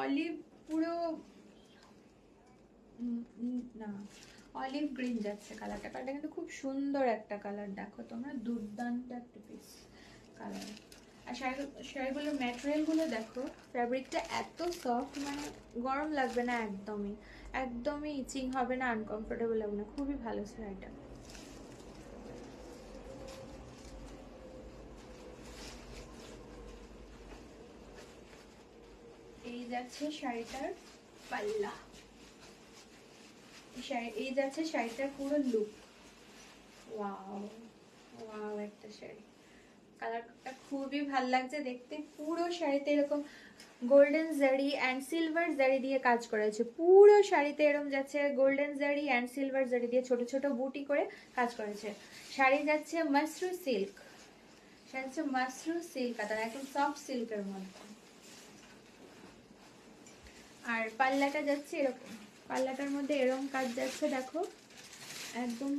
অলিভ পুরো না, অলিভ গ্রিন যাচ্ছে কালারটা। কালারটা কিন্তু খুব সুন্দর একটা কালার, দেখো তোমরা, দুর্দান্ত একটা পিস কালার। আর শাড়িগুলোর ম্যাটেরিয়ালগুলো দেখো, ফ্যাব্রিকটা এত সফট, মানে গরম লাগবে না একদমই, একদমই ইচিং হবে না, আনকমফোর্টেবল হবে না, খুবই ভালো শাড়িটা। এই যাচ্ছে শাড়িটার পাল্লা, এই যাচ্ছে শাড়িটার পুরো লুক। ওয়াও ওয়াও একটা শাড়ি, কালারটা খুবই ভাল লাগছে দেখতে। পুরো শাড়িতে এরকম গোল্ডেন জারি অ্যান্ড সিলভার জারি দিয়ে কাজ করা হয়েছে, পুরো শাড়িতে এরকম যাচ্ছে গোল্ডেন জারি অ্যান্ড সিলভার জারি দিয়ে ছোট ছোট বুটি করে কাজ করেছে। শাড়ি যাচ্ছে মাশরু সিল্ক, শাড়ি হচ্ছে মাশরু সিল্ক, কাতান একদম সফট সিল্কের মধ্যে। আর পাল্লাটা যাচ্ছে এরকম, পাল্লাটার মধ্যে এরকম কাজ যাচ্ছে দেখো, একদম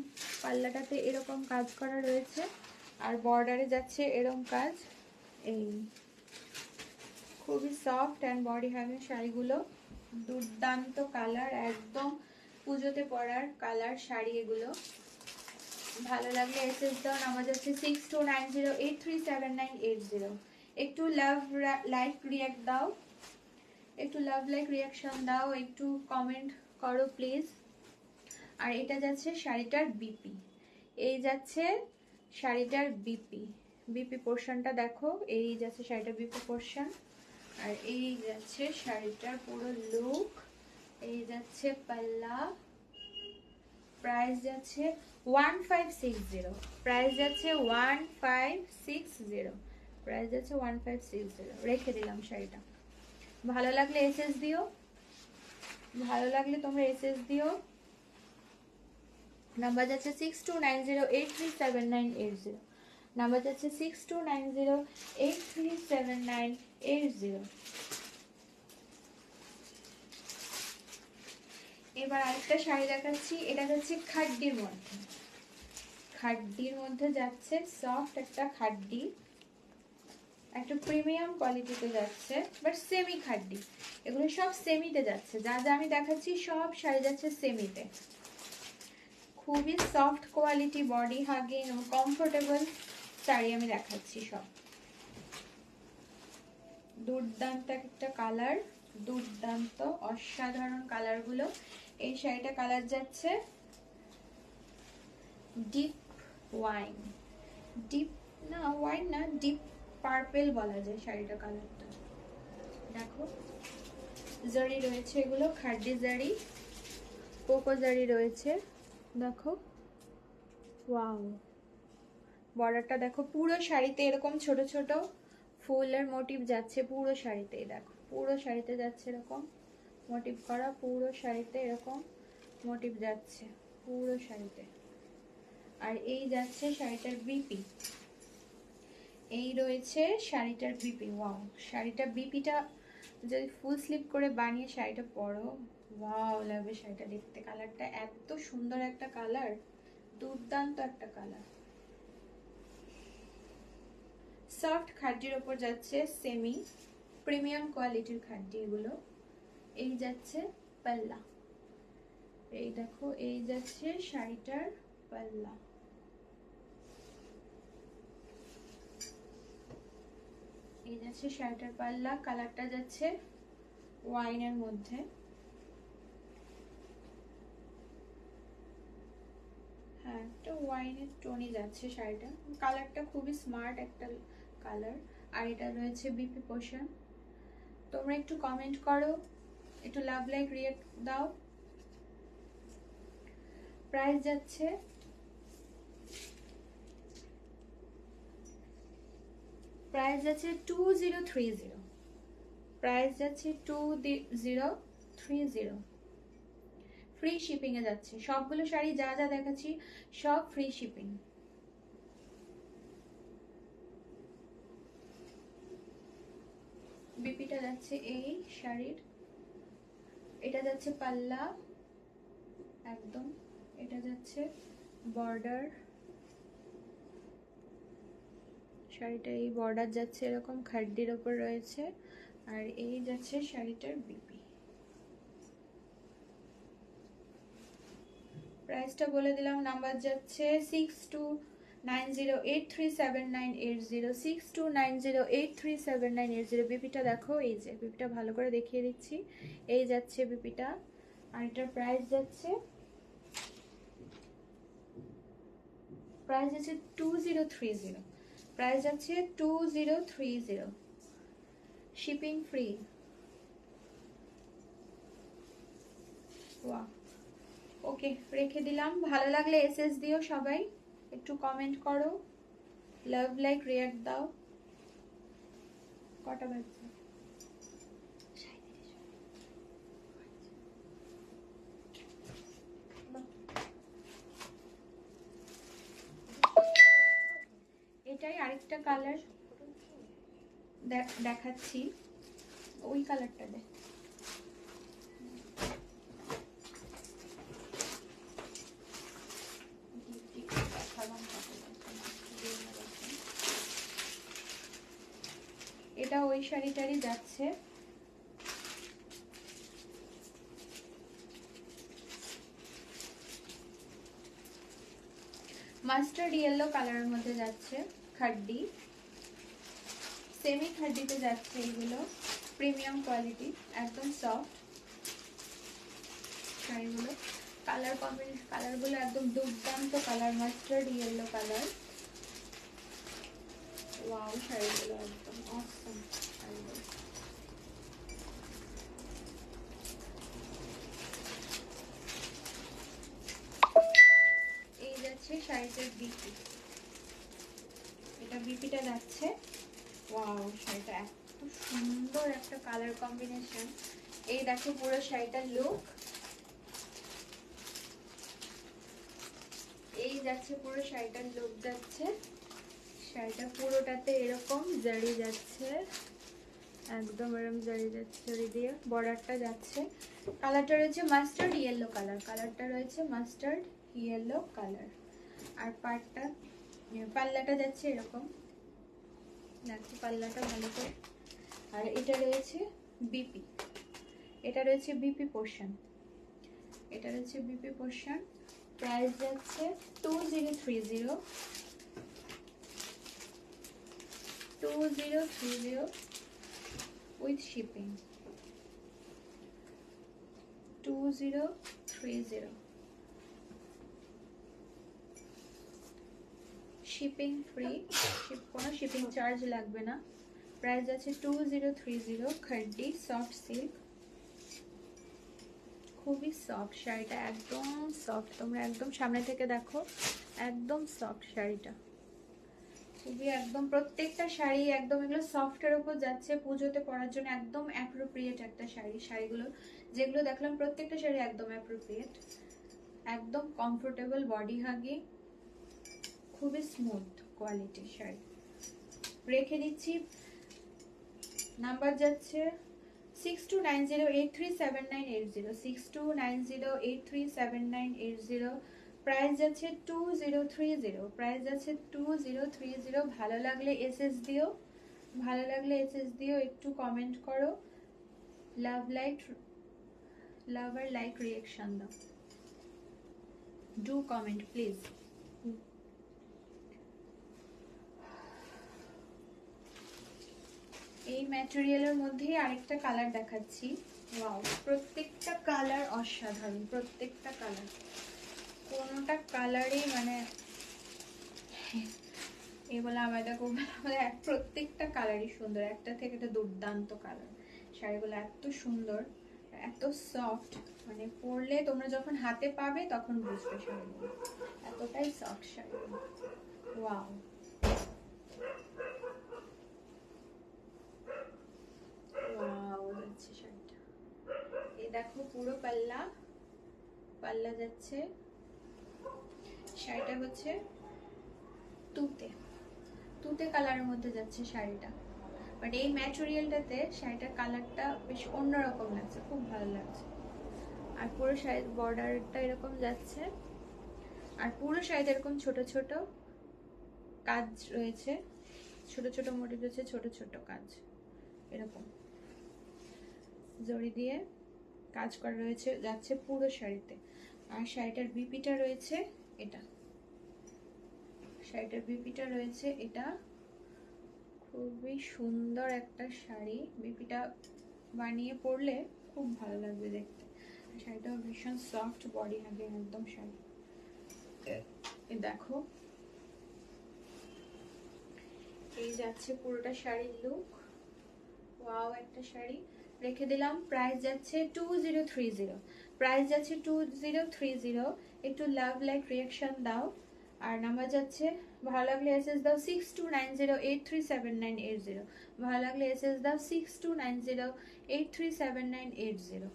পাল্লাটাতে এরকম কাজ করা রয়েছে, আর বর্ডারে যাচ্ছে এরকম কাজ। এই খুবই সফট অ্যান্ড বডি হ্যাভিং শাড়িগুলো, দুর্দান্ত কালার, একদম পুজোতে পরার কালার শাড়ি এগুলো। ভালো লাগলে এসএস দাও, নাম্বার যাচ্ছে 6290837980। একটু লাভ লাইক রিয়াক্ট দাও, একটু লাভ লাইক রিয়াকশন দাও, একটু কমেন্ট করো প্লিজ। আর এটা যাচ্ছে শাড়িটার বিপি, এই যাচ্ছে শাড়িটার বিপি, বিপি পোর্শনটা দেখো, এই যাচ্ছে শাড়িটার বিপি পোর্শন। আর এই যাচ্ছে শাড়িটার পুরো লুক, এই যাচ্ছে পাল্লা। প্রাইস যাচ্ছে 1560, প্রাইস যাচ্ছে 1560, প্রাইস যাচ্ছে 1560। রেখে দিলাম শাড়িটা। ভালো লাগলে এসএস দিও, ভালো লাগলে তোমরা এসএস দিও। নাম্বার যাচ্ছে 6290837980, নাম্বার যাচ্ছে 6290837980। এবার আরেকটা শাড়ি দেখাচ্ছি, এটা যাচ্ছে খাড্ডির মধ্যে, খাড্ডির মধ্যে যাচ্ছে সফট একটা খাড্ডি, একটা প্রিমিয়াম কোয়ালিটিতে যাচ্ছে, বাট সেমি খাড্ডি, এগুলো সব সেমিতে যাচ্ছে, যা যা আমি দেখাচ্ছি সব শাড়ি যাচ্ছে সেমিতে। খুবই সফট কোয়ালিটি, বডি হাগিং এবং কমফোর্টেবল শাড়ি আমি দেখাচ্ছি সব। দুর্দান্ত একটা কালার, দুর্দান্ত অসাধারণ কালারগুলো। এই শাড়িটা কালার যাচ্ছে ডিপ ওয়াইন, ডিপ না ওয়াইন না, ডিপ পার্পেল বলা যায় শাড়িটা কালারটা। দেখো জারি রয়েছে, এগুলো খাড্ডি জারি, কোকো জারি রয়েছে, দেখো ওয়াও। বর্ডারটা দেখো, পুরো শাড়িতে এরকম ছোট ছোট ফুলের মোটিভ যাচ্ছে, পুরো শাড়িতেই দেখো, পুরো শাড়িতে যাচ্ছে এরকম মোটিভ করা, পুরো শাড়িতে এরকম মোটিভ যাচ্ছে পুরো শাড়িতে। আর এই যাচ্ছে শাড়িটার বিপি, এই রয়েছে শাড়িটার বিপি। ওয়াও, শাড়িটার বিপিটা যদি ফুল স্লিভ করে বানিয়ে শাড়িটা পরো, ওয়াও লাগবে শাড়িটা দেখতে। কালারটা এত সুন্দর একটা কালার, দুর্দান্ত একটা কালার। সফট খাদ্যের ওপর যাচ্ছে, সেমি প্রিমিয়াম কোয়ালিটির খাদ্য এগুলো। এই যাচ্ছে পাল্লা, এই দেখো এই যাচ্ছে শাড়িটার পাল্লা। এই যাচ্ছে শাড়িটার পাল্লা, কালারটা যাচ্ছে ওয়াইনের মধ্যে। হ্যাঁ, একটা ওয়াইনের টোনই যাচ্ছে শাড়িটা, কালারটা খুবই স্মার্ট একটা কালার। আর এটা রয়েছে বিপি পোর্শন। তোমরা একটু কমেন্ট করো, একটু লাভ লাইক রিয়েক্ট দাও। প্রাইস যাচ্ছে প্রাইস যাচ্ছে 2030, প্রাইস যাচ্ছে 2030। ফ্রি শিপিং এ যাচ্ছে সবগুলো শাড়ি, যা যা দেখাচ্ছি সব ফ্রি শিপিং। বিপিটা যাচ্ছে এই শাড়ির, এটা যাচ্ছে পাল্লা একদম, এটা যাচ্ছে বর্ডার, শাড়িটা এই বর্ডার যাচ্ছে এরকম খাদ্যের ওপর রয়েছে। আর এই যাচ্ছে শাড়িটার বিপি। প্রাইসটা বলে দিলাম, নাম্বার যাচ্ছে 6290837980, 6290837980। বিপিটা দেখো, এই যে বিপিটা ভালো করে দেখিয়ে দিচ্ছি, এই যাচ্ছে বিপিটা। আর এটার প্রাইস যাচ্ছে 2030, প্রাইস যাচ্ছে 2030, শিপিং ফ্রি। ওয়াও, ওকে রেখে দিলাম। ভালো লাগলে এসএস দিও, সবাই একটু কমেন্ট করো, লাভ লাইক রিয়াক্ট দাও। কটা বাজছে? এটাই আরেকটা কালার দেখাচ্ছি, ওই কালারটা দেখ। এটা ওই শাড়িটারই যাচ্ছে, মাস্টার্ড ইয়েলো কালারের মধ্যে যাচ্ছে, খাড্ডি সেমি খাড্ডিতে যাচ্ছে এগুলো, প্রিমিয়াম কোয়ালিটি, একদম সফট শাড়িগুলো। কালার কম্বিনেশন, কালারগুলো একদম দুর্দান্ত colour, mustard yellow colour. Wow, শাড়িগুলো একদম অসম শাড়িগুলো। এই যাচ্ছে শাড়িটার বিপি, এটা বিপিটা যাচ্ছে। ওয়াও, শাড়িটা এত সুন্দর একটা কালার কম্বিনেশন। এই দেখো পুরো শাড়িটার লুক, এই যাচ্ছে পুরো শাড়িটার লুক যাচ্ছে। শাড়িটা পুরোটাতে এরকম জারি যাচ্ছে, একদম এরকম জারি যাচ্ছে, জারি দিয়ে বর্ডারটা যাচ্ছে। কালারটা রয়েছে মাস্টার্ড ইয়েলো কালার, কালারটা রয়েছে মাস্টার্ড ইয়েলো কালার। আর পাল্লাটা যাচ্ছে এরকম, দেখো পাল্লাটা ভালো করে। আর এটা রয়েছে বিপি, এটা রয়েছে বিপি পোর্শন, এটা রয়েছে বিপি পোর্শন। প্রাইস যাচ্ছে 2030, 2030 উইথ শিপিং, 2030 শিপিং ফ্রি, কোনো শিপিং চার্জ লাগবে না। প্রাইস আছে 2030, খাড্ডি সফট সিল্ক, খুবই সফট শাড়িটা, একদম সফট। তোমরা একদম সামনে থেকে দেখো, একদম সফট শাড়িটা, খুবই একদম প্রত্যেকটা শাড়ি একদম এগুলো সফটের উপর যাচ্ছে, পুজোতে পরার জন্য একদম অ্যাপ্রোপ্রিয়েট একটা শাড়ি। শাড়িগুলো যেগুলো দেখলাম প্রত্যেকটা শাড়ি একদম অ্যাপ্রোপ্রিয়েট, একদম কমফোর্টেবল, বডি হাগি, খুবই স্মুথ কোয়ালিটির শাড়ি। রেখে দিচ্ছি, নাম্বার যাচ্ছে 6290837980, 6290837980। প্রাইস যাচ্ছে 2030, প্রাইস যাচ্ছে 2030। ভালো লাগলে এসএস দিও, ভালো লাগলে এসএস দিও, একটু কমেন্ট করো, লাভ আর লাইক রিঅ্যাকশন দাও, ডু কমেন্ট প্লিজ। এই ম্যাটেরিয়ালের মধ্যেই আরেকটা কালার দেখাচ্ছি। ওয়াও, প্রত্যেকটা কালার অসাধারণ, প্রত্যেকটা কালার, কোনোটা কালারই মানে এগুলো আমাদের খুব প্রত্যেকটা কালারই সুন্দর, একটা থেকে একটা দুর্দান্ত কালার। শাড়িগুলো এত সুন্দর, এত সফট, মানে পরলে তোমরা যখন হাতে পাবে তখন বুঝবে শাড়িগুলো এতটাই সফট শাড়িগুলো। ওয়াও, ওয়াও যাচ্ছে শাড়িটা। এই দেখো পুরো পাল্লা, পাল্লা যাচ্ছে। শাড়িটা হচ্ছে তুতে তুতে কালারের মধ্যে যাচ্ছে শাড়িটা, বাট এই ম্যাটেরিয়ালটাতে শাড়িটার কালারটা বেশ অন্যরকম লাগছে, খুব ভালো লাগছে। আর পুরো শাড়ির বর্ডারটা এরকম যাচ্ছে, আর পুরো শাড়িতে এরকম ছোট ছোট কাজ রয়েছে, ছোট ছোট মোটিভ রয়েছে, ছোট ছোট কাজ এরকম জড়ি দিয়ে কাজ করা রয়েছে, যাচ্ছে পুরো শাড়িতে। আর শাড়িটার বিপিটা রয়েছে এটা, শাড়িটার বিপিটা রয়েছে এটা। খুবই সুন্দর একটা শাড়ি, বিপিটা বানিয়ে পরলে খুব ভালো লাগবে দেখতে। শাড়িটা ভীষণ সফট বডি হবে একদম শাড়ি। দেখো এই যাচ্ছে পুরোটা শাড়ির লুক। ওয়াও, একটা শাড়ি রেখে দিলাম। প্রাইস যাচ্ছে 2030, প্রাইস যাচ্ছে 2030। একটু লাভ লাইক রিঅ্যাকশন দাও, আর নাম্বার যাচ্ছে ভালো লাগলে এসএস দাও 6290837980। ভালো লাগলে এসএস দাও 6290837980।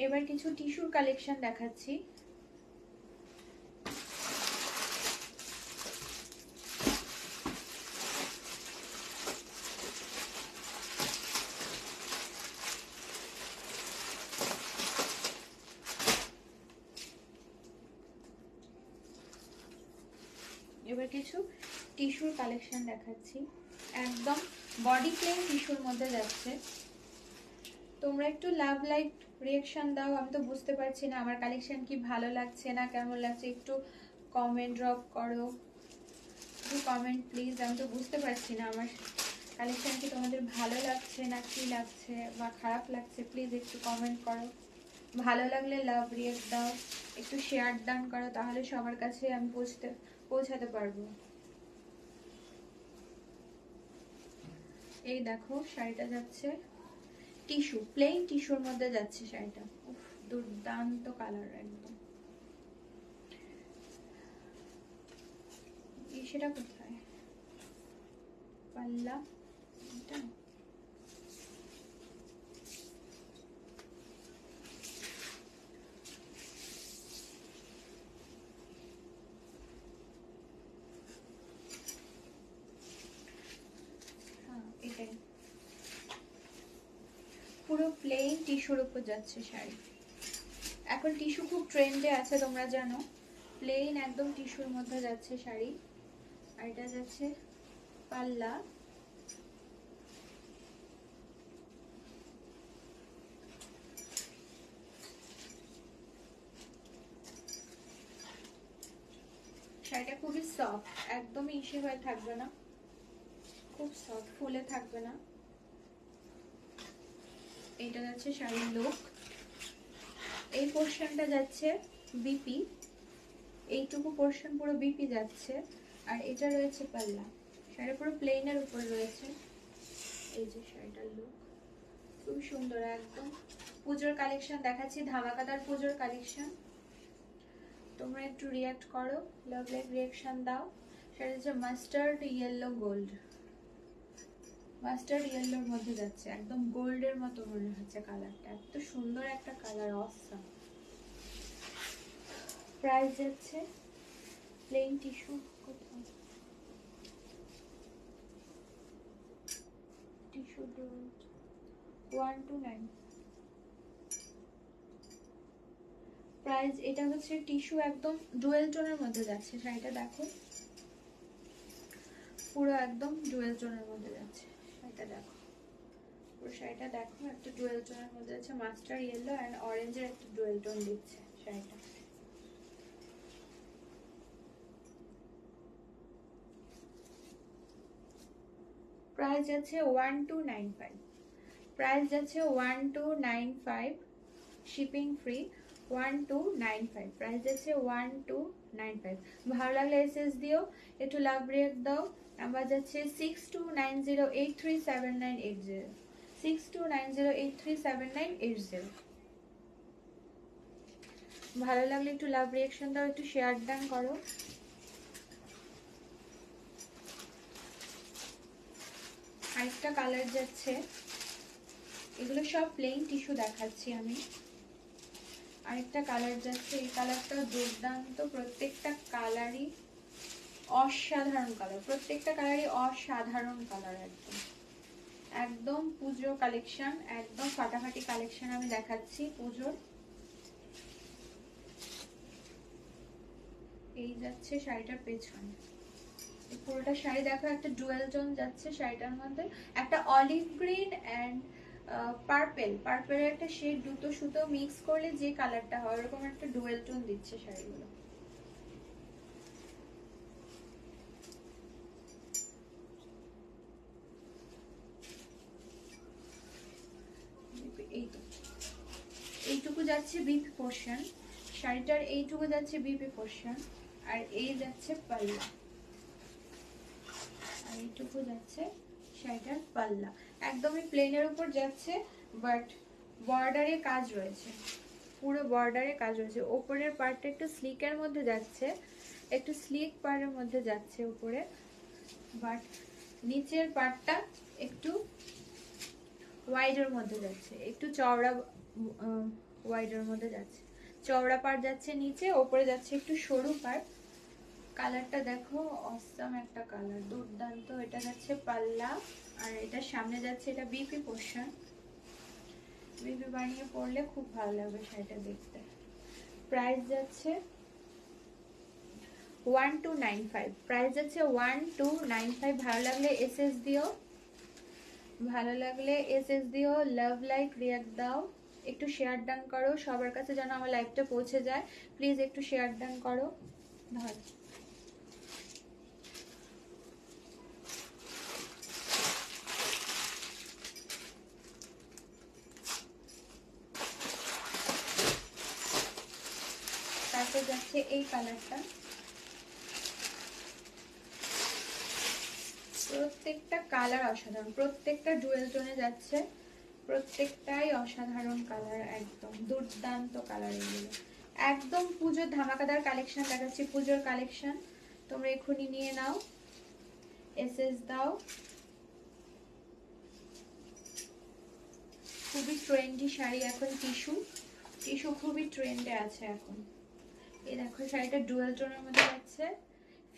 এবার কিছু টিস্যুর কালেকশন দেখাচ্ছি। এবার কিছু টিস্যুর কালেকশন দেখাচ্ছি, একদম বডি প্লেন টিস্যুর মধ্যে যাচ্ছে। তোমরা একটু লাভ লাইক রিঅ্যাকশন দাও, আমি তো বুঝতে পারছি না আমার কালেকশন কি ভালো লাগছে না কেমন লাগছে, একটু কমেন্ট ড্রপ করো, একটু কমেন্ট প্লিজ। আমি তো বুঝতে পারছি না আমার কালেকশন কি তোমাদের ভালো লাগছে না কি লাগছে বা খারাপ লাগছে, প্লিজ একটু কমেন্ট করো। ভালো লাগলে লাভ রিঅ্যাক্ট দাও, একটু শেয়ার ডান করো, তাহলে সবার কাছে আমি পৌঁছাতে পারবো। এই দেখো শাড়িটা যাচ্ছে টিস্যু, প্লেন টিস্যুর মধ্যে যাচ্ছে শাড়িটা। উফ, দুর্দান্ত কালার একদম। সেটা কোথায় পাল্লা, এটা এটাই, পুরো প্লেন টিস্যুর উপর যাচ্ছে শাড়ি। এখন টিস্যু খুব ট্রেন্ডে আছে তোমরা জানো, প্লেন একদম টিস্যুর মধ্যে যাচ্ছে শাড়ি। আর এটা যাচ্ছে পাল্লা, শাড়িটা খুবই সফট, একদমই ইসে হয়ে থাকবে না, খুব সফট, ফুলে থাকবে না। এটা যাচ্ছে শাড়ির লুক। এই পোর্শনটা যাচ্ছে বিপি, এইটুকু পোর্শন পুরো বিপি যাচ্ছে। আর এটা রয়েছে পাল্লা, শাড়ি পুরো প্লেনের উপর রয়েছে। এই যে শাড়িটার লুক খুব সুন্দর একদম। পুজোর কালেকশন দেখাচ্ছি, ধামাকাদার পুজোর কালেকশন। তোমরা একটু রিঅ্যাক্ট করো, লাভ লাইক রিঅ্যাকশন দাও। সেটা হচ্ছে মাস্টার্ড ইয়েলো গোল্ড, মাস্টার্ড ইয়েলোর মধ্যে যাচ্ছে, একদম গোল্ডের মতো মনে হচ্ছে কালারটা, এত সুন্দর একটা কালার, অসাম। প্রাইস যাচ্ছে প্লেন টিস্যু, কোথাও টিস্যু 129 প্রাইস। এটা হচ্ছে টিস্যু, একদম ডুয়েল টোনের মধ্যে যাচ্ছে শাড়িটা। দেখো পুরো একদম ডুয়েল টোনের মধ্যে যাচ্ছে শাড়িটা। দেখো পুরো শাড়িটা দেখো, একটা ডুয়েল টোনের মধ্যে যাচ্ছে, মাস্টার ইয়েলো অ্যান্ড অরেঞ্জের একটা ডুয়েল টোন দিচ্ছে শাড়িটা। প্রাইস যাচ্ছে 1295, প্রাইস যাচ্ছে 1295, শিপিং ফ্রি 1295, প্রাইস যাচ্ছে 1295। ভালো লাগলে এসএস দিও, একটু লাভ রেট দাও। নাম্বার যাচ্ছে 6290837980, 6290837980। ভালো লাগলে একটু লাভ রিয়াকশন দাও, একটু শেয়ার ডান করো। আরেকটা কালার যাচ্ছে, এগুলো সব প্লেন টিস্যু দেখাচ্ছি আমি। আরেকটা কালার যাচ্ছে, এই কালারটা দুর্দান্ত, প্রত্যেকটা কালারই অসাধারণ কালার, প্রত্যেকটা কালারই অসাধারণ কালার। একদম একদম পুজো কালেকশন, একদম ফাটাফাটি কালেকশন আমি দেখাচ্ছি পুজোর। এই যাচ্ছে শাড়িটার পেছনে, পুরোটা শাড়ি দেখো, একটা ডুয়েল টোন যাচ্ছে শাড়িটার মধ্যে, একটা অলিভ গ্রিন অ্যান্ড পার্পেল, পার্পেলের একটা শেড, দুটো সুতো মিক্স করলে যে কালারটা হয় ওরকম একটা ডুয়েল টোন দিচ্ছে শাড়িগুলো। এইটুকু যাচ্ছে বিপি পোর্শন শাড়িটার, এইটুকু যাচ্ছে বিপি পোর্শন, আর এই যাচ্ছে পাল্লা, আর এইটুকু যাচ্ছে শাড়িটার পাল্লা। একদমই প্লেনের উপর যাচ্ছে, বাট বর্ডারে কাজ রয়েছে, পুরো বর্ডারে কাজ রয়েছে। ওপরের পার্টটা একটু স্লিকের মধ্যে যাচ্ছে, একটু স্লিক পাড়ের মধ্যে যাচ্ছে উপরে, বাট নিচের পার্টটা একটু ওয়াইডের মধ্যে যাচ্ছে, একটু চওড়া ওয়াইডের মধ্যে যাচ্ছে, চওড়া পাড় যাচ্ছে নিচে, ওপরে যাচ্ছে একটু সরু পাড়। কালারটা দেখো অসাম একটা কালার, দুর্দান্ত। এটা যাচ্ছে পাল্লা, আর এটা সামনে যাচ্ছে, এটা বিপি পোর্শন। বিপি বানিয়ে পরলে খুব ভালো লাগবে শাড়িটা দেখতে। প্রাইস যাচ্ছে 1295, প্রাইস যাচ্ছে 1295। ভালো লাগলে এসএস দিও, ভালো লাগলে এসএস দিও, লাভ লাইক রিয়াক্ট দাও, একটু শেয়ার ডান করো, সবার কাছে যেন আমার লাইভটা পৌঁছে যায়। প্লিজ একটু শেয়ার ডান করো। ধর তারপর যাচ্ছে এই কালারটা, প্রত্যেকটা কালার অসাধারণ, প্রত্যেকটা ডুয়েল টোনে যাচ্ছে, প্রত্যেকটাই অসাধারণ কালার, একদম দুর্দান্ত কালার। এগুলো একদম পুজোর ধামাকাদার কালেকশন দেখাচ্ছি, পুজোর কালেকশন। তোমরা এক্ষুনি নিয়ে নাও, এসএস দাও। খুবই ট্রেন্ডি শাড়ি এখন, টিস্যু, টিস্যু খুবই ট্রেন্ডে আছে এখন। এই দেখো শাড়িটা ডুয়েল টোনের মধ্যে যাচ্ছে,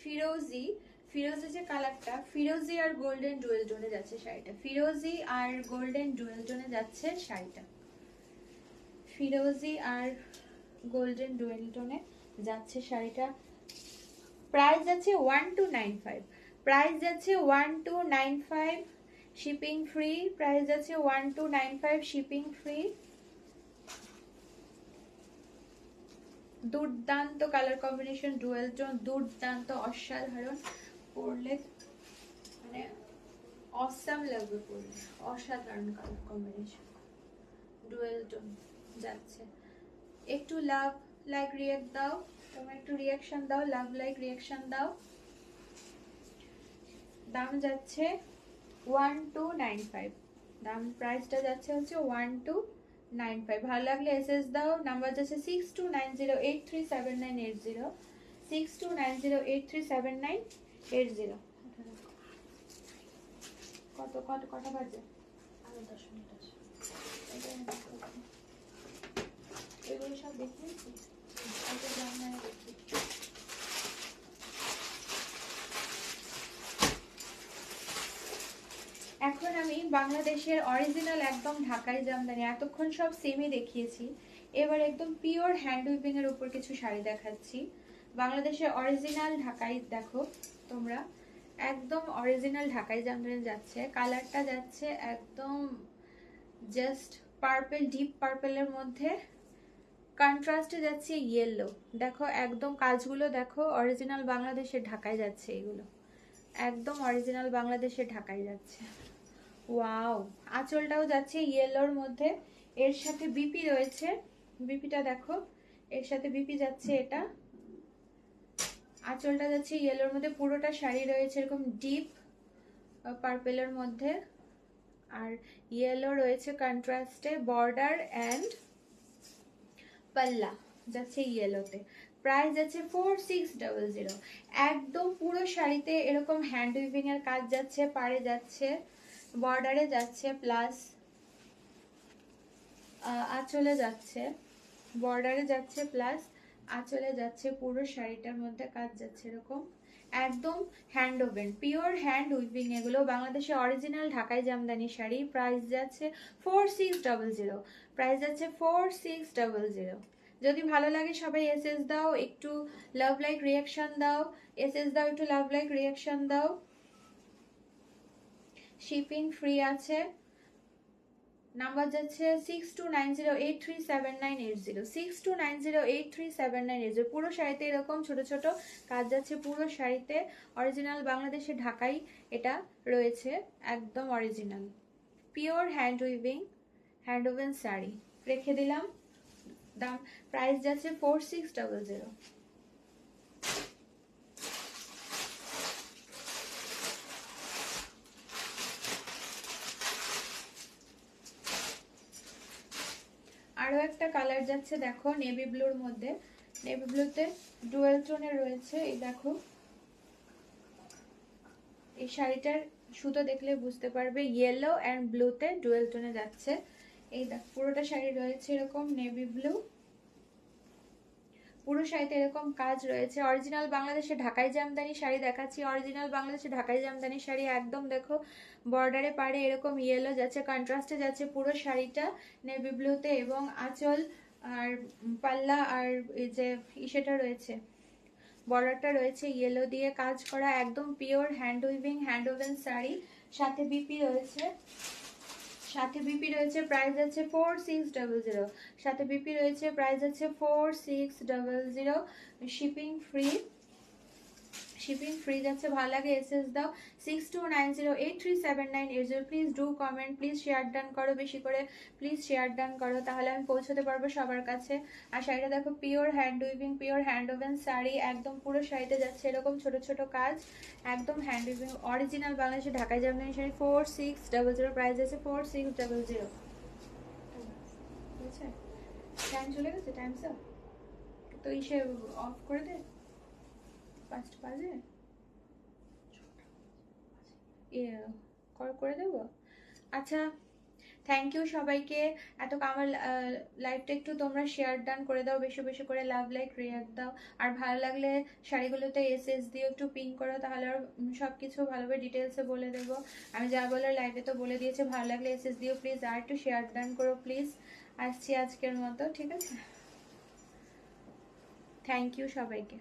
ফিরোজি, ফিরোজি যে কালারটা, ফিরোজি আর গোল্ডেন ডুয়েল টোনে যাচ্ছে শাড়িটা, ফিরোজি আর গোল্ডেন ডুয়েল টোনে যাচ্ছে শাড়িটা, ফিরোজি আর গোল্ডেন ডুয়েল টোনে যাচ্ছে শাড়িটা। প্রাইস যাচ্ছে 1295, প্রাইস যাচ্ছে 1295, শিপিং ফ্রি, প্রাইস যাচ্ছে 1295, শিপিং ফ্রি। দুর্দান্ত কালার কম্বিনেশন, ডুয়েল টোন, দুর্দান্ত, অসাধারণ। পরলে মানে অসাম লাগবে, পরলে অসাধারণ কালার কম্বিনেশন, ডুয়েল টোন যাচ্ছে। একটু লাভ লাইক রিয়াক্ট দাও, তোমরা একটু রিয়াকশন দাও, লাভ লাইক রিয়াকশন দাও। দাম যাচ্ছে 1295, দাম প্রাইসটা যাচ্ছে হচ্ছে 1295। ভালো লাগলে এসএস দাও, নাম্বার যাচ্ছে 6290837980, 6290837980। কত কত কটা বাজে? আরো 10 মিনিট আছে। এগুলো সব দেখিয়েছি, এখন আমি বাংলাদেশের অরিজিনাল একদম ঢাকাই জামদানি, এতক্ষণ সব সেমই দেখিয়েছি, এবার একদম পিওর হ্যান্ড উইভিং এর উপর কিছু শাড়ি দেখাচ্ছি। বাংলাদেশের অরিজিনাল ঢাকাই, দেখো তোমরা, একদম অরিজিনাল ঢাকাই জামদানি যাচ্ছে। কালারটা যাচ্ছে একদম জাস্ট পার্পল, ডিপ পার্পলের মধ্যে কন্ট্রাস্টে যাচ্ছে ইয়েলো। দেখো একদম কাজগুলো দেখো, অরিজিনাল বাংলাদেশের ঢাকায় যাচ্ছে, এগুলো একদম অরিজিনাল বাংলাদেশের ঢাকায় যাচ্ছে। ওয়াও, আঁচলটাও যাচ্ছে ইয়েলোর মধ্যে, এর সাথে বিপি রয়েছে, বিপিটা দেখো, এর সাথে বিপি যাচ্ছে, এটা আঁচলটা যাচ্ছে ইয়েলোর মধ্যে, পুরোটা শাড়ি রয়েছে এরকম ডিপ পার্পেলের মধ্যে, আর ইয়েলো রয়েছে কন্ট্রাস্টে, বর্ডার অ্যান্ড পাল্লা যাচ্ছে ইয়েলোতে। প্রাইস যাচ্ছে 4600। একদম পুরো শাড়িতে এরকম হ্যান্ড উইভিং এর কাজ যাচ্ছে, পাড়ে যাচ্ছে, বর্ডারে যাচ্ছে, প্লাস আঁচলে যাচ্ছে, বর্ডারে যাচ্ছে প্লাস আঁচলে যাচ্ছে, পুরো শাড়িটার মধ্যে কাজ যাচ্ছে এরকম, একদম hand woven, pure hand weaving, এগুলো বাংলাদেশে অরিজিনাল ঢাকাই জামদানি শাড়ি। প্রাইস যাচ্ছে 4600, প্রাইস যাচ্ছে 4600। যদি ভালো লাগে সবাই এসএস দাও, একটু লাভ লাইক রিয়াকশন দাও, এসএস দাও, একটু লাভ লাইক রিয়াকশন দাও। শিপিং ফ্রি আছে। নাম্বার যাচ্ছে 6290837980, 6290837980। পুরো শাড়িতে এরকম ছোট ছোট কাজ যাচ্ছে, পুরো শাড়িতে অরিজিনাল বাংলাদেশের ঢাকাই এটা রয়েছে, একদম original pure hand weaving, hand woven sari রেখে দিলাম। দাম, প্রাইস যাচ্ছে 4600। আরো একটা কালার যাচ্ছে দেখো, নেভি ব্লুর মধ্যে, নেভি ব্লুতে ডুয়েল টোনে রয়েছে। এই দেখো, এই শাড়িটার সুতো দেখলে বুঝতে পারবে, ইয়েলো অ্যান্ড ব্লুতে ডুয়েল টোনে যাচ্ছে। এই দেখ, পুরোটা শাড়ি রয়েছে এরকম নেভি ব্লু, পুরো শাড়িতে এরকম কাজ রয়েছে। অরিজিনাল বাংলাদেশে ঢাকাই জামদানি শাড়ি দেখাচ্ছি, অরিজিনাল বাংলাদেশে ঢাকাই জামদানি শাড়ি, একদম দেখো বর্ডারে পাড়ে এরকম ইয়েলো যাচ্ছে, কন্ট্রাস্টে যাচ্ছে পুরো শাড়িটা নেভি ব্লুতে, এবং আঁচল আর পাল্লা আর এই যে ইসেটা রয়েছে, বর্ডারটা রয়েছে ইয়েলো দিয়ে কাজ করা, একদম pure hand weaving, hand woven sari. সাথে বিপি রয়েছে, সাথে বিপি রয়েছে, প্রাইস আছে 4600। সাথে বিপি রয়েছে, প্রাইস আছে 4600। শিপিং ফ্রি, শিপিং ফ্রি যাচ্ছে। ভালো লাগে এসএস দাও, 6290837980। Please do comment, please share done করো বেশি করে, প্লিজ শেয়ার ডান করো, তাহলে আমি পৌঁছতে পারবো সবার কাছে। আর শাড়িটা দেখো, pure hand weaving, pure hand woven sari, একদম পুরো শাড়িতে যাচ্ছে এরকম ছোট ছোট কাজ, একদম হ্যান্ড উইভিং, অরিজিনাল বাংলাদেশে ঢাকাই জামদানি শাড়ি। 4600, প্রাইস আছে 4600। বুঝছে? টাইম চলে গেছে, টাইম স্যার তো ইসে অফ করে দে, 5টা বাজে করে দেবো। আচ্ছা, থ্যাংক ইউ সবাইকে। এত আমার লাইভটা একটু তোমরা শেয়ার ডান করে দাও, বেশি বেশি করে লাভ লাইক রিয়াক্ট দাও। আর ভালো লাগলে শাড়িগুলোতে এসএস দিও, একটু পিন করো, তাহলে আর সব কিছু ভালোভাবে ডিটেলসে বলে দেবো। আমি যা বলার লাইভে তো বলে দিয়েছে, ভালো লাগলে এসএস দিও প্লিজ, আর একটু শেয়ার ডান করো প্লিজ। আসছি আজকের মতো, ঠিক আছে? থ্যাংক ইউ সবাইকে।